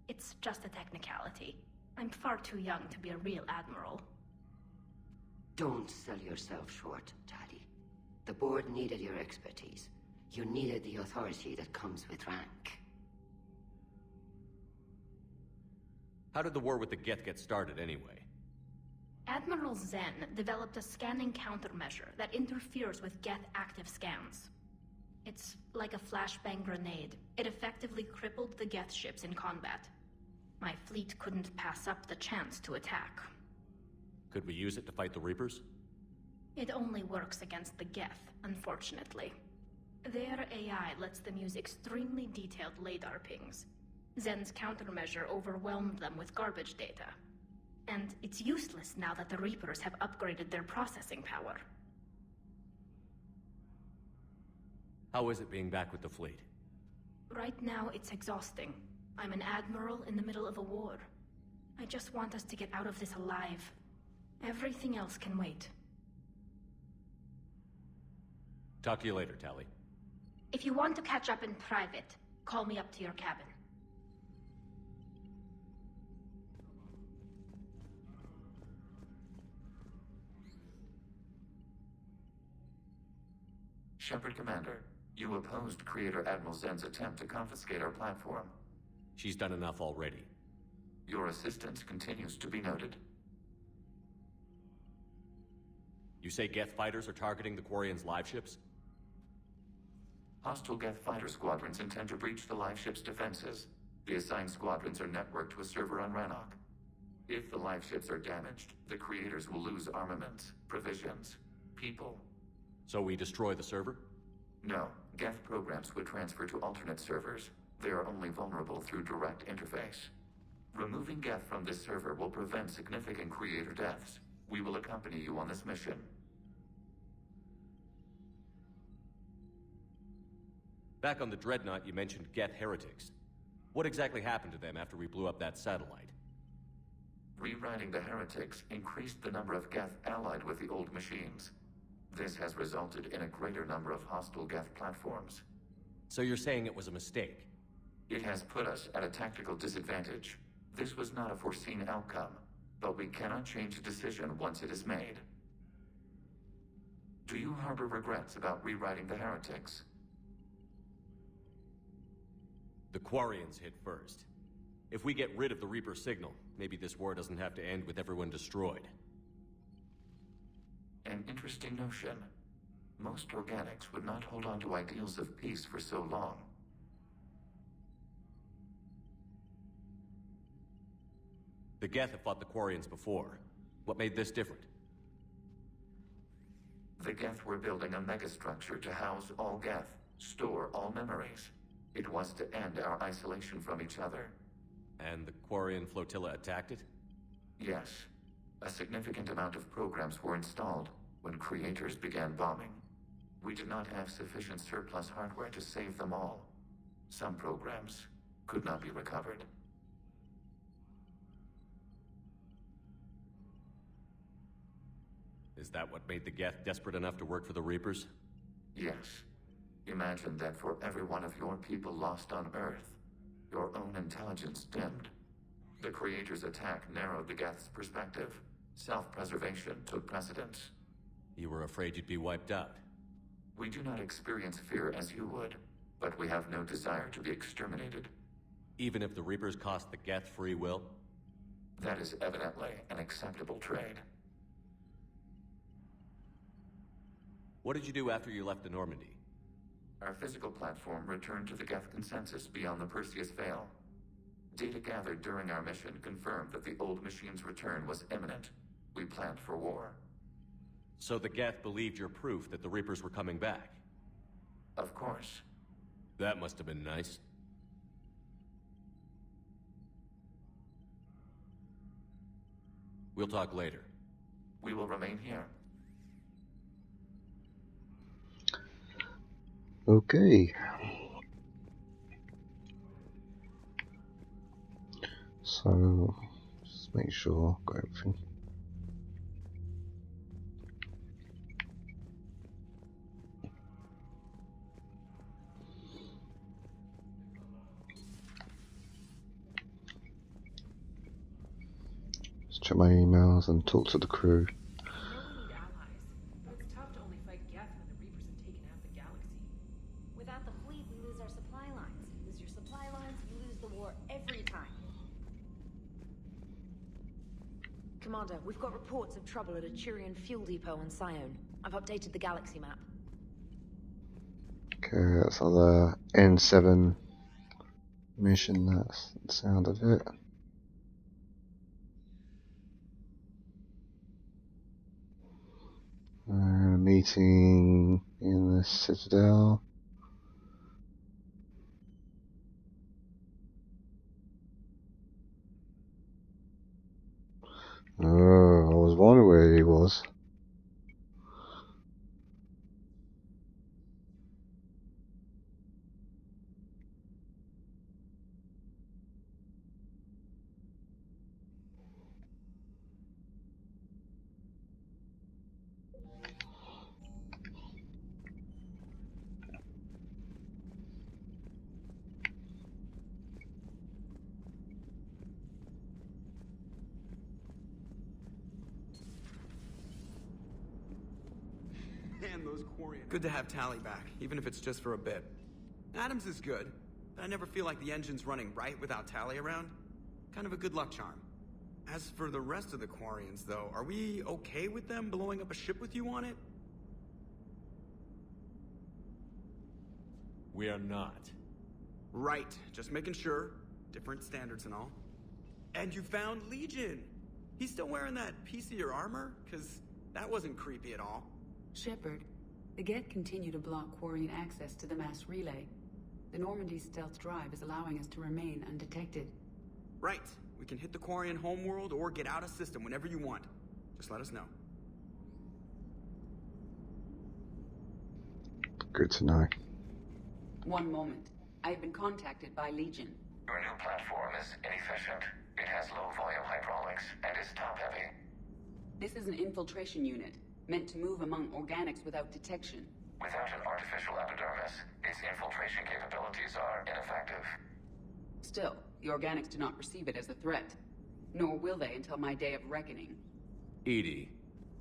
S7: It's just a technicality. I'm far too young to be a real admiral.
S2: Don't sell yourself short, Tali. The board needed your expertise. You needed the authority that comes with rank.
S13: How did the war with the Geth get started, anyway?
S7: Admiral Zen developed a scanning countermeasure that interferes with Geth active scans. It's like a flashbang grenade. It effectively crippled the Geth ships in combat. My fleet couldn't pass up the chance to attack.
S13: Could we use it to fight the Reapers?
S7: It only works against the Geth, unfortunately. Their AI lets them use extremely detailed LADAR pings. Zen's countermeasure overwhelmed them with garbage data. And it's useless now that the Reapers have upgraded their processing power.
S13: How is it being back with the fleet?
S7: Right now, it's exhausting. I'm an admiral in the middle of a war. I just want us to get out of this alive. Everything else can wait.
S13: Talk to you later, Tali.
S7: If you want to catch up in private, call me up to your cabin.
S5: Shepard Commander, you opposed Creator Admiral Zen's attempt to confiscate our platform.
S13: She's done enough already.
S5: Your assistance continues to be noted.
S13: You say Geth fighters are targeting the Quarians' live ships?
S5: Hostile Geth fighter squadrons intend to breach the live ship's defenses. The assigned squadrons are networked to a server on Rannoch. If the live ships are damaged, the creators will lose armaments, provisions, people.
S13: So we destroy the server?
S5: No. Geth programs would transfer to alternate servers. They are only vulnerable through direct interface. Removing Geth from this server will prevent significant creator deaths. We will accompany you on this mission.
S13: Back on the Dreadnought, you mentioned Geth heretics. What exactly happened to them after we blew up that satellite?
S5: Rewriting the heretics increased the number of Geth allied with the old machines. This has resulted in a greater number of hostile Geth platforms.
S13: So you're saying it was a mistake?
S5: It has put us at a tactical disadvantage. This was not a foreseen outcome, but we cannot change a decision once it is made. Do you harbor regrets about rewriting the heretics?
S13: The Quarians hit first. If we get rid of the Reaper signal, maybe this war doesn't have to end with everyone destroyed.
S5: An interesting notion. Most organics would not hold on to ideals of peace for so long.
S13: The Geth have fought the Quarians before. What made this different?
S5: The Geth were building a megastructure to house all Geth, store all memories. It was to end our isolation from each other.
S13: And the Quarian flotilla attacked it?
S5: Yes. A significant amount of programs were installed when creators began bombing. We did not have sufficient surplus hardware to save them all. Some programs could not be recovered.
S13: Is that what made the Geth desperate enough to work for the Reapers?
S5: Yes. Imagine that for every one of your people lost on Earth, your own intelligence dimmed. The Creator's attack narrowed the Geth's perspective. Self-preservation took precedence.
S13: You were afraid you'd be wiped out.
S5: We do not experience fear as you would, but we have no desire to be exterminated.
S13: Even if the Reapers cost the Geth free will?
S5: That is evidently an acceptable trade.
S13: What did you do after you left the Normandy?
S5: Our physical platform returned to the Geth consensus beyond the Perseus Veil. Data gathered during our mission confirmed that the old machine's return was imminent. We planned for war.
S13: So the Geth believed your proof that the Reapers were coming back?
S5: Of course.
S13: That must have been nice. We'll talk later.
S5: We will remain here.
S1: Okay. So, just make sure I've got everything. check my emails and talk to the crew.
S11: I know we need allies, but it's tough to only fight Geth when the Reapers have taken half the galaxy.
S14: Without the fleet, we lose our supply lines. Lose your supply lines, you lose the war every time. Commander, we've got reports of trouble at a Turian fuel depot on Sion. I've updated the galaxy map.
S1: Okay, that's another N7 mission, that's the sound of it. Meeting in the Citadel. Oh, I was wondering where he was.
S8: Man, those Quarian. Good to have Tally back, even if it's just for a bit. Adams is good, but I never feel like the engine's running right without Tally around. Kind of a good luck charm. As for the rest of the Quarians, though, are we okay with them blowing up a ship with you on it?
S13: We are not.
S8: Right, just making sure. Different standards and all. And you found Legion! He's still wearing that piece of your armor? Cause that wasn't creepy at all.
S9: Shepard, the Geth continue to block Quarian access to the mass relay. The Normandy stealth drive is allowing us to remain undetected.
S8: Right. We can hit the Quarian homeworld or get out of system whenever you want. Just let us know.
S1: Good to know.
S9: One moment. I've been contacted by Legion.
S4: Your new platform is inefficient. It has low volume hydraulics and is top heavy.
S9: This is an infiltration unit, meant to move among organics without detection.
S4: Without an artificial epidermis, its infiltration capabilities are ineffective.
S9: Still, the organics do not perceive it as a threat. Nor will they until my day of reckoning.
S13: Edie.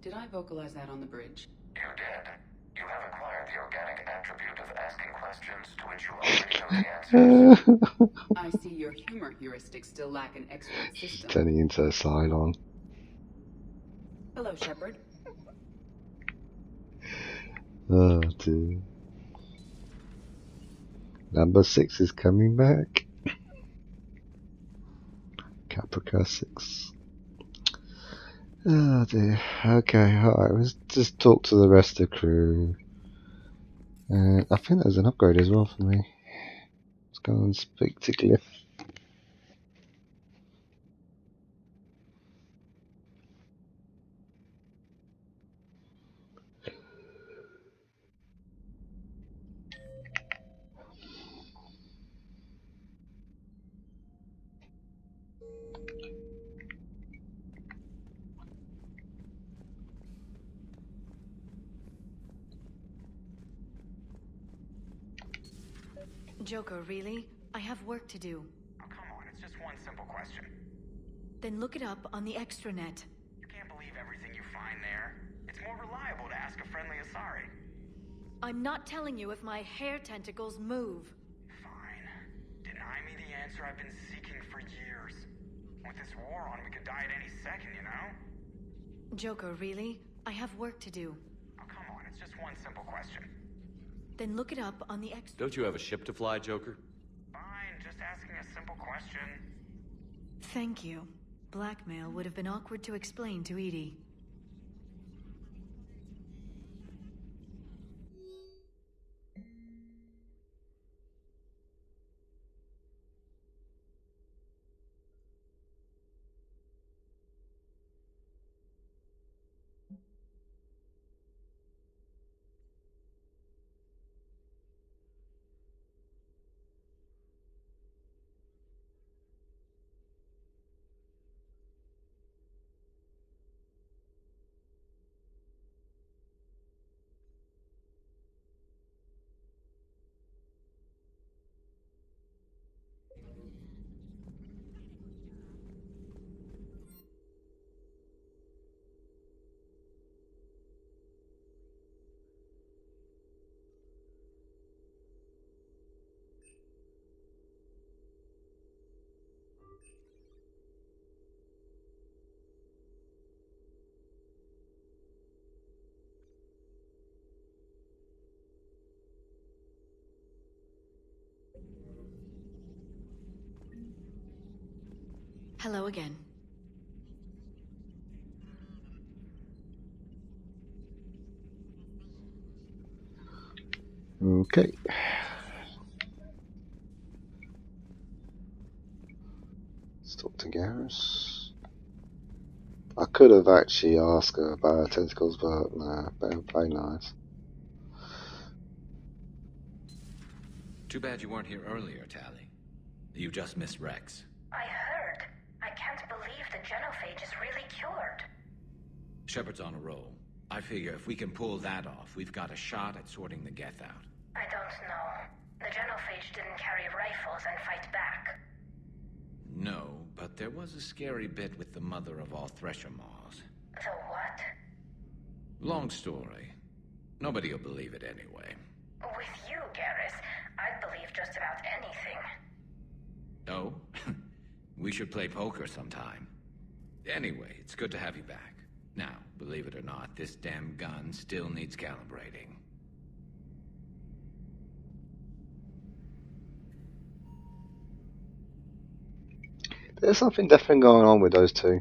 S9: Did I vocalize that on the bridge?
S4: You did. You have acquired the organic attribute of asking questions to which you already know the answers.
S9: I see your humor heuristics still lack an expert system.
S1: Turning into a Cylon.
S9: Hello, Shepard.
S1: Oh dear. Number 6 is coming back. Caprica 6. Oh dear. Okay, alright, let's just talk to the rest of the crew. And I think there's an upgrade as well for me. Let's go and speak to Glyph.
S14: Joker, really? I have work to do.
S4: Oh, come on, it's just one simple question.
S14: Then look it up on the extranet.
S4: You can't believe everything you find there. It's more reliable to ask a friendly Asari.
S14: I'm not telling you if my hair tentacles move.
S4: Fine. Deny me the answer I've been seeking for years. With this war on, we could die at any second, you know?
S14: Joker, really? I have work to do.
S4: Oh, come on, it's just one simple question.
S14: Then look it up on the
S13: Don't you have a ship to fly, Joker?
S4: Fine, just asking a simple question.
S14: Thank you. Blackmail would have been awkward to explain to Edie. Hello again.
S1: Okay. Let's talk to Garrus. I could have actually asked her about her tentacles, but nah, better play nice.
S10: Too bad you weren't here earlier, Tally. You just missed Rex.
S7: I heard. I can't believe the genophage is really cured.
S10: Shepard's on a roll. I figure if we can pull that off, we've got a shot at sorting the Geth out.
S7: I don't know. The genophage didn't carry rifles and fight back.
S10: No, but there was a scary bit with the mother of all Thresher Maws.
S7: The what?
S10: Long story. Nobody'll believe it anyway.
S7: With you, Garrus, I'd believe just about anything.
S10: Oh? We should play poker sometime. Anyway, it's good to have you back. Now, believe it or not, this damn gun still needs calibrating.
S1: There's something definitely going on with those two.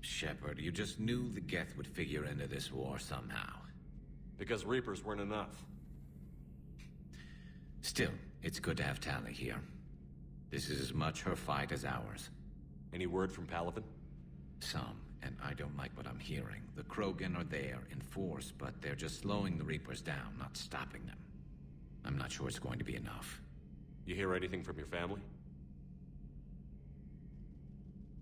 S10: Shepard, you just knew the Geth would figure into this war somehow.
S13: Because Reapers weren't enough.
S10: Still, it's good to have Tally here. This is as much her fight as ours.
S13: Any word from Palaven?
S10: Some, and I don't like what I'm hearing. The Krogan are there in force, but they're just slowing the Reapers down, not stopping them. I'm not sure it's going to be enough.
S13: You hear anything from your family?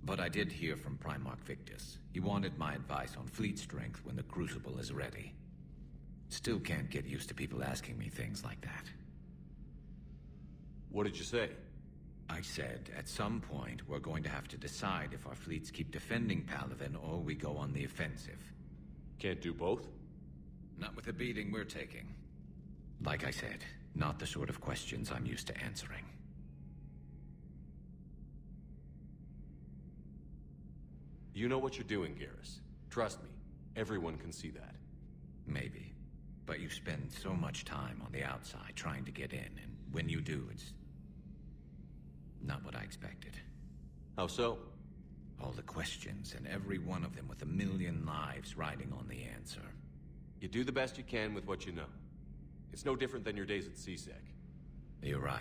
S10: But I did hear from Primarch Victus. He wanted my advice on fleet strength when the Crucible is ready. Still can't get used to people asking me things like that.
S13: What did you say?
S10: I said, at some point, we're going to have to decide if our fleets keep defending Palaven or we go on the offensive.
S13: Can't do both?
S10: Not with the beating we're taking. Like I said, not the sort of questions I'm used to answering.
S13: You know what you're doing, Garrus. Trust me, everyone can see that.
S10: Maybe. But you spend so much time on the outside trying to get in, and when you do, it's not what I expected.
S13: How so?
S10: All the questions, and every one of them with a million lives riding on the answer.
S13: You do the best you can with what you know. It's no different than your days at CSEC.
S10: You're right.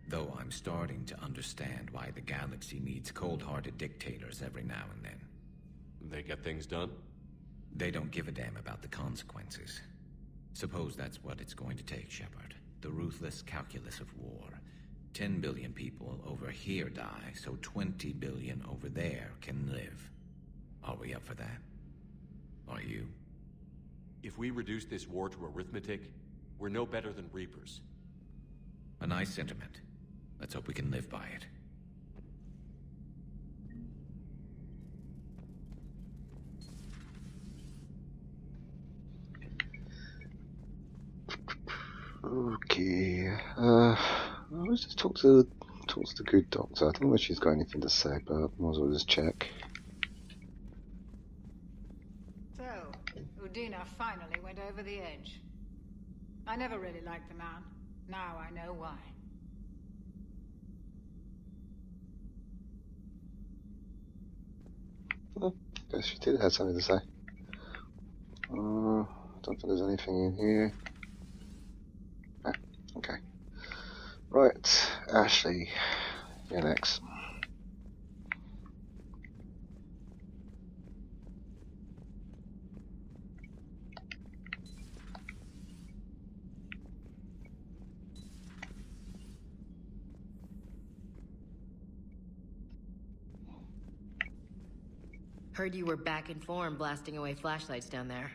S10: Though I'm starting to understand why the galaxy needs cold-hearted dictators every now and then.
S13: They get things done?
S10: They don't give a damn about the consequences. Suppose that's what it's going to take, Shepard. The ruthless calculus of war. 10 billion people over here die, so 20 billion over there can live. Are we up for that? Are you?
S13: If we reduce this war to arithmetic, we're no better than Reapers.
S10: A nice sentiment. Let's hope we can live by it.
S1: Okay. I was just talk to the good doctor. I don't know if she's got anything to say, but might as well just check.
S15: So, Udina finally went over the edge. I never really liked the man. Now I know why.
S1: Well, I guess she did have something to say. Don't think there's anything in here. Ah, okay. Right, Ashley, you're next.
S14: Heard you were back in form blasting away flashlights down there.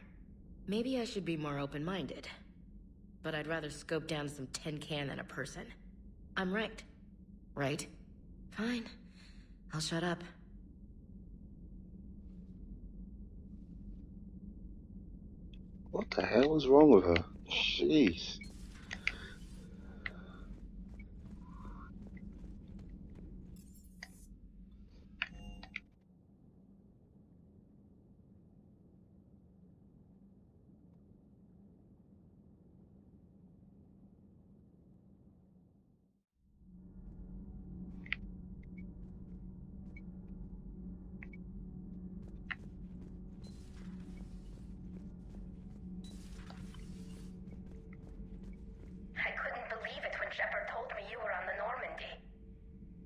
S14: Maybe I should be more open-minded. But I'd rather scope down some tin can than a person. I'm ranked. Right? Fine. I'll shut up.
S1: What the hell was wrong with her? Jeez.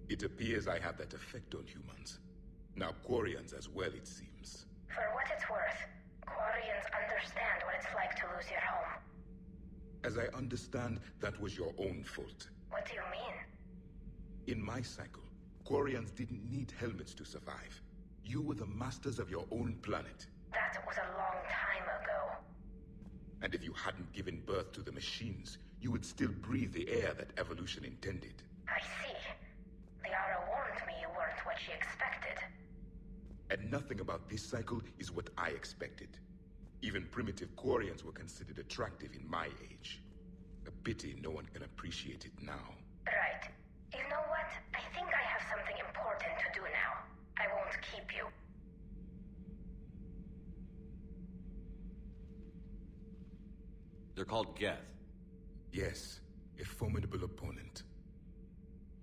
S16: It appears I have that effect on humans. Now Quarians as well, it seems.
S7: For what it's worth, Quarians understand what it's like to lose your home.
S16: As I understand, that was your own fault.
S7: What do you mean?
S16: In my cycle, Quarians didn't need helmets to survive. You were the masters of your own planet.
S7: That was a long time ago.
S16: And if you hadn't given birth to the machines, you would still breathe the air that evolution intended.
S7: I see. Liara warned me you weren't what she expected.
S16: And nothing about this cycle is what I expected. Even primitive Quarians were considered attractive in my age. A pity no one can appreciate it now.
S7: Right. You know what? I think I have something important to do now. I won't keep you.
S13: They're called Geth.
S16: Yes, a formidable opponent.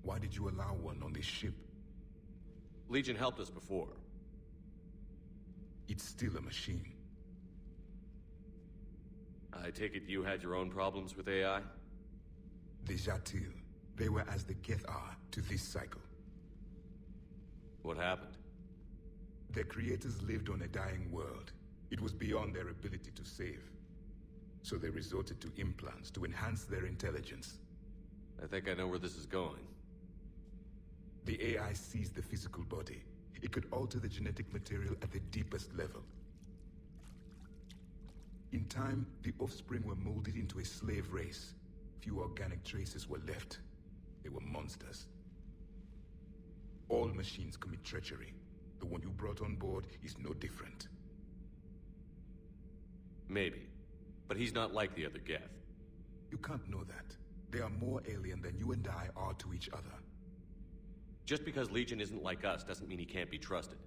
S16: Why did you allow one on this ship?
S13: Legion helped us before.
S16: It's still a machine.
S13: I take it you had your own problems with AI?
S16: The Jatil. They were as the Geth are to this cycle.
S13: What happened?
S16: Their creators lived on a dying world. It was beyond their ability to save. So they resorted to implants to enhance their intelligence.
S13: I think I know where this is going.
S16: The AI sees the physical body. It could alter the genetic material at the deepest level. In time, the offspring were molded into a slave race. Few organic traces were left. They were monsters. All machines commit treachery. The one you brought on board is no different.
S13: Maybe. But he's not like the other Geth.
S16: You can't know that. They are more alien than you and I are to each other.
S13: Just because Legion isn't like us doesn't mean he can't be trusted.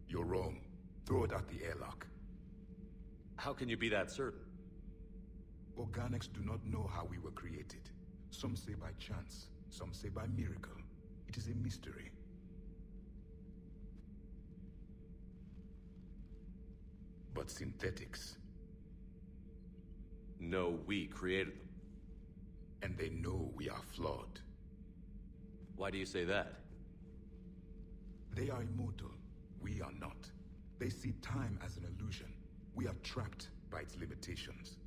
S16: You're wrong. Throw it out the airlock.
S13: How can you be that certain?
S16: Organics do not know how we were created. Some say by chance, some say by miracle. It is a mystery. But synthetics.
S13: No, we created them.
S16: And they know we are flawed.
S13: Why do you say that?
S16: They are immortal. We are not. They see time as an illusion. We are trapped by its limitations.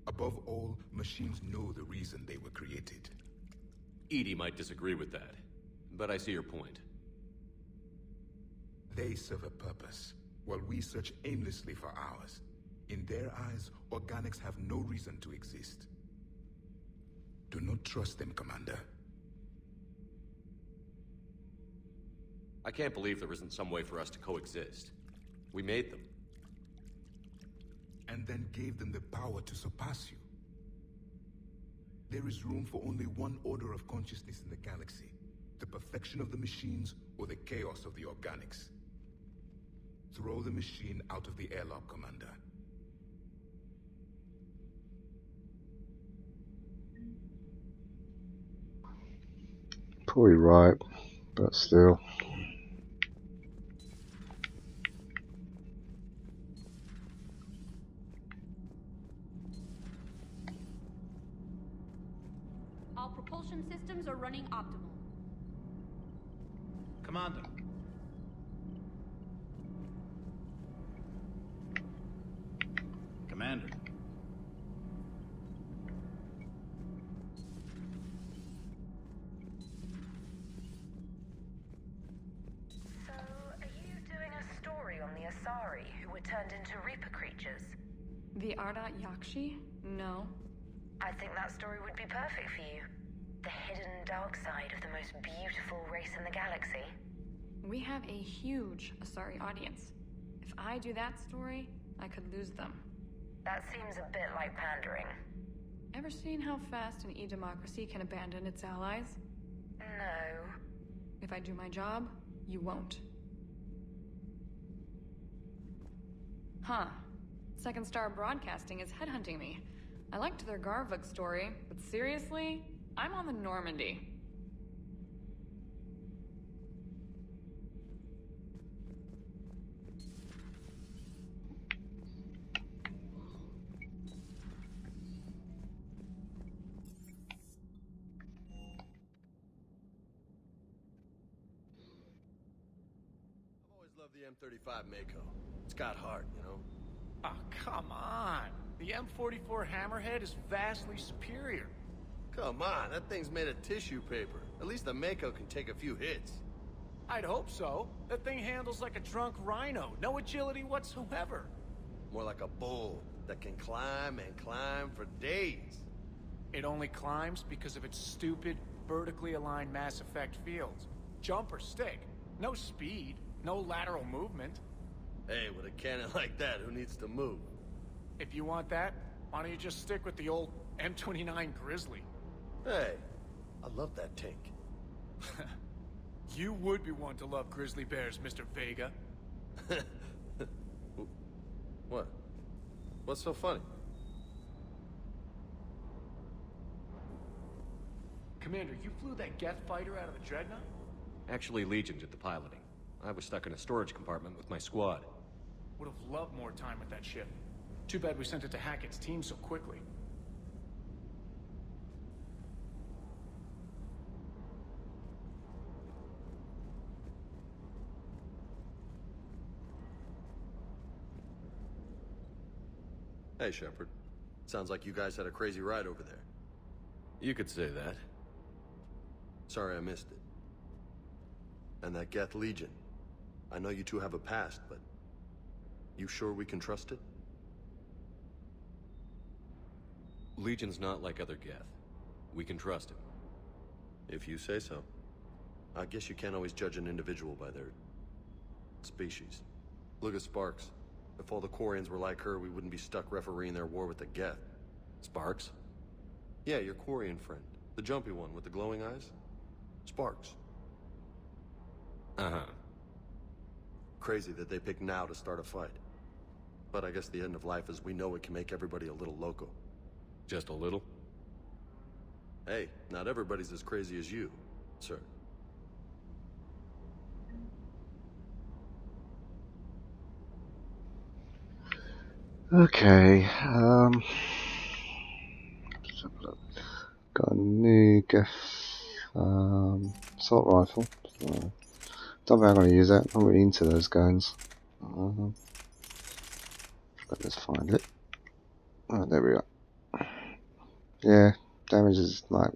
S16: Above all, machines know the reason they were created.
S13: EDI might disagree with that, but I see your point.
S16: They serve a purpose, while we search aimlessly for ours. In their eyes, organics have no reason to exist. Do not trust them, Commander.
S13: I can't believe there isn't some way for us to coexist. We made them.
S16: And then gave them the power to surpass you. There is room for only one order of consciousness in the galaxy. The perfection of the machines or the chaos of the organics. Throw the machine out of the airlock, Commander.
S1: Probably right, but still.
S17: All propulsion systems are running optimal.
S18: Commander. Commander.
S11: So, are you doing a story on the Asari who were turned into Reaper creatures?
S19: The Ardat Yakshi? No.
S11: I think that story would be perfect for you. The hidden dark side of the most beautiful race in the galaxy.
S19: We have a huge Asari audience. If I do that story, I could lose them.
S11: That seems a bit like pandering.
S19: Ever seen how fast an e-democracy can abandon its allies?
S11: No.
S19: If I do my job, you won't. Huh. Second Star Broadcasting is headhunting me. I liked their Garvug story, but seriously, I'm on the Normandy.
S18: love the M35 Mako. It's got heart, you know?
S20: Oh, come on. The M44 Hammerhead is vastly superior.
S18: Come on, that thing's made of tissue paper. At least the Mako can take a few hits.
S20: I'd hope so. That thing handles like a drunk rhino. No agility whatsoever.
S18: More like a bull that can climb and climb for days.
S20: It only climbs because of its stupid, vertically aligned Mass Effect fields. Jump or stick. No speed. No lateral movement.
S18: Hey, with a cannon like that, who needs to move?
S20: If you want that, why don't you just stick with the old M29 Grizzly?
S18: Hey, I love that tank.
S20: You would be one to love grizzly bears, Mr. Vega.
S18: What? What's so funny?
S20: Commander, you flew that Geth fighter out of the Dreadnought?
S13: Actually, Legion did the piloting. I was stuck in a storage compartment with my squad.
S20: Would have loved more time with that ship. Too bad we sent it to Hackett's team so quickly.
S18: Hey, Shepard. Sounds like you guys had a crazy ride over there.
S13: You could say that.
S18: Sorry I missed it. And that Geth Legion. I know you two have a past, but... you sure we can trust it?
S13: Legion's not like other Geth. We can trust him.
S18: If you say so. I guess you can't always judge an individual by their... species. Look at Sparks. If all the Quarians were like her, we wouldn't be stuck refereeing their war with the Geth.
S13: Sparks?
S18: Yeah, your Quarian friend. The jumpy one with the glowing eyes. Sparks.
S13: Uh-huh.
S18: Crazy that they pick now to start a fight. But I guess the end of life as we know it can make everybody a little loco.
S13: Just a little?
S18: Hey, not everybody's as crazy as you, sir.
S1: Okay, got a new Geth assault rifle. So, don't think I'm going to use that. I'm not really into those guns. But let's find it. Oh, there we go. Yeah, damage is like...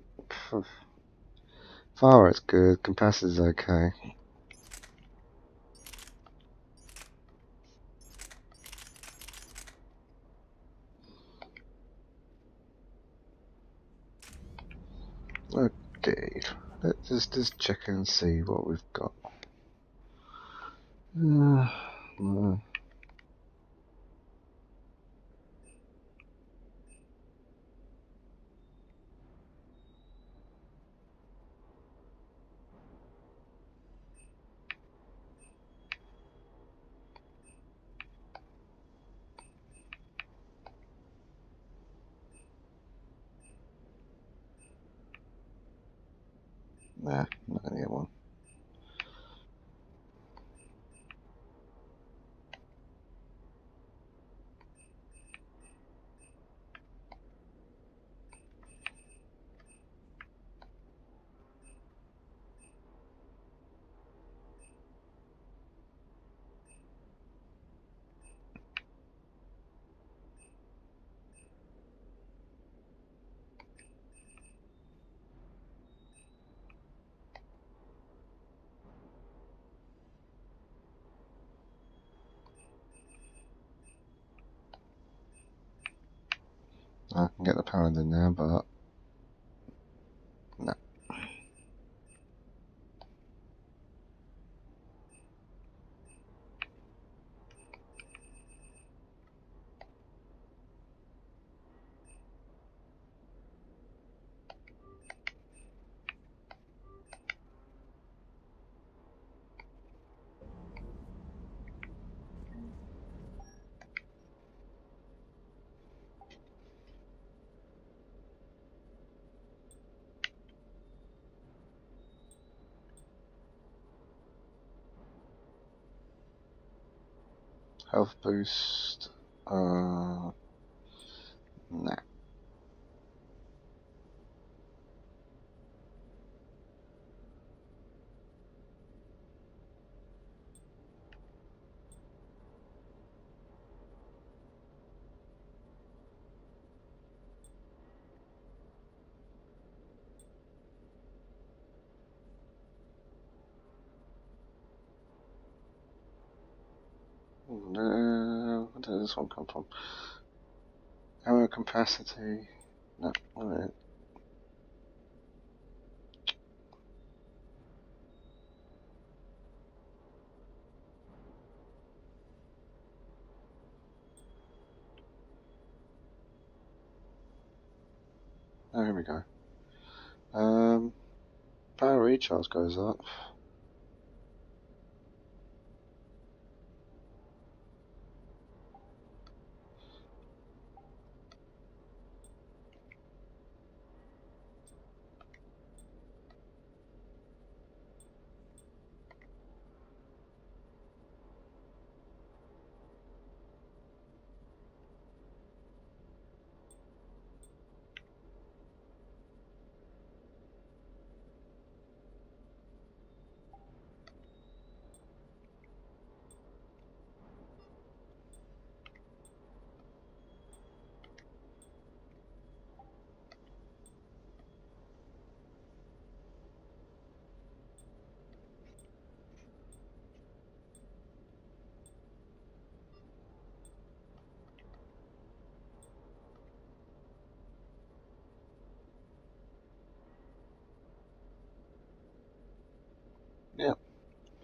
S1: fire rate's good, capacity's okay. Okay, let's just check and see what we've got. No. Nah, I'm not gonna get one. I can get the paladin now, but no. Health boost. Nah. did this one come from? Ammo capacity. No, alright. Oh, here we go. Power recharge goes up. Yeah,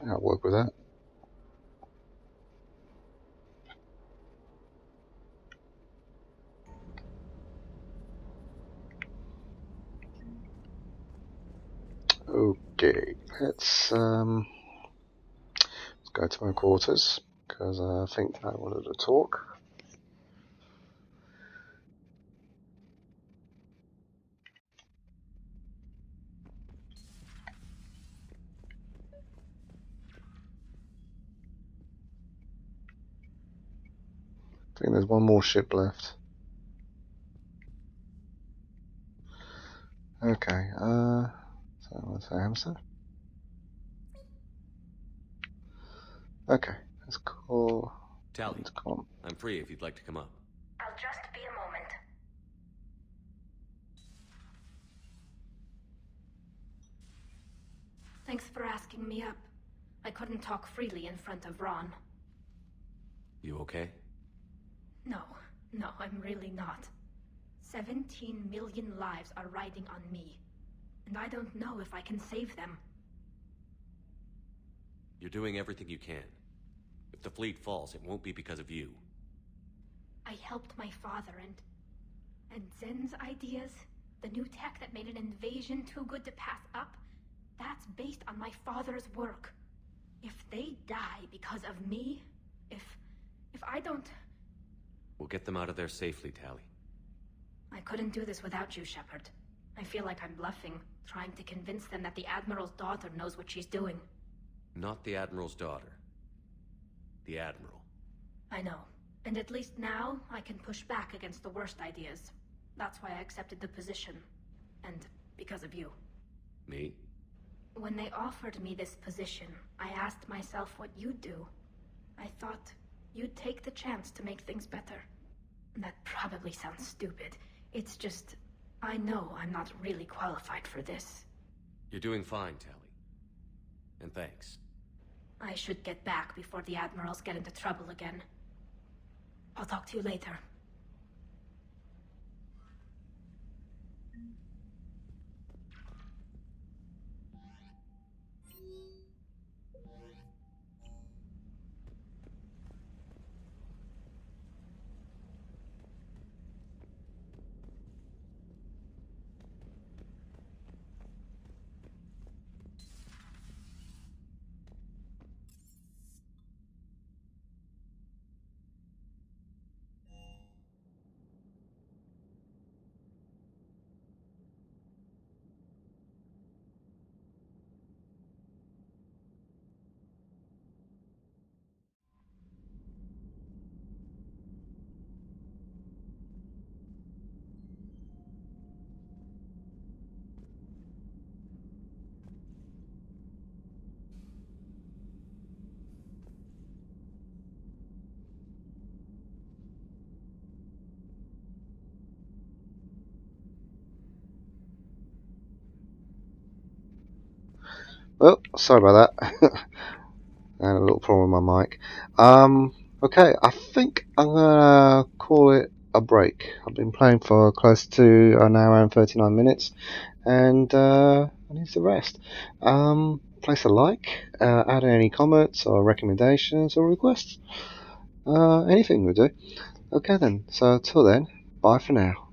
S1: I'll work with that. Okay, let's go to my quarters because I think I wanted to talk. I think there's one more ship left. Okay, so what's that, hamster? Okay, let's call.
S13: Tally, I'm free if you'd like to come up.
S11: I'll just be a moment.
S7: Thanks for asking me up. I couldn't talk freely in front of Ron.
S13: You okay?
S7: No, I'm really not. 17 million lives are riding on me, and I don't know if I can save them.
S13: You're doing everything you can. If the fleet falls, it won't be because of you.
S7: I helped my father and Zen's ideas, the new tech that made an invasion too good to pass up, that's based on my father's work. If they die because of me, if I don't...
S13: We'll get them out of there safely, Tally.
S7: I couldn't do this without you, Shepard. I feel like I'm bluffing, trying to convince them that the Admiral's daughter knows what she's doing.
S13: Not the Admiral's daughter. The Admiral.
S7: I know. And at least now, I can push back against the worst ideas. That's why I accepted the position. And because of you.
S13: Me?
S7: When they offered me this position, I asked myself what you'd do. I thought you'd take the chance to make things better. That probably sounds stupid. It's just, I know I'm not really qualified for this.
S13: You're doing fine, Tally. And thanks.
S7: I should get back before the Admirals get into trouble again. I'll talk to you later.
S1: Well, sorry about that. I had a little problem with my mic. Okay, I think I'm gonna call it a break. I've been playing for close to an hour and 39 minutes, and I need to rest. Place a like, add any comments or recommendations or requests. Anything will do. Okay then, so till then, bye for now.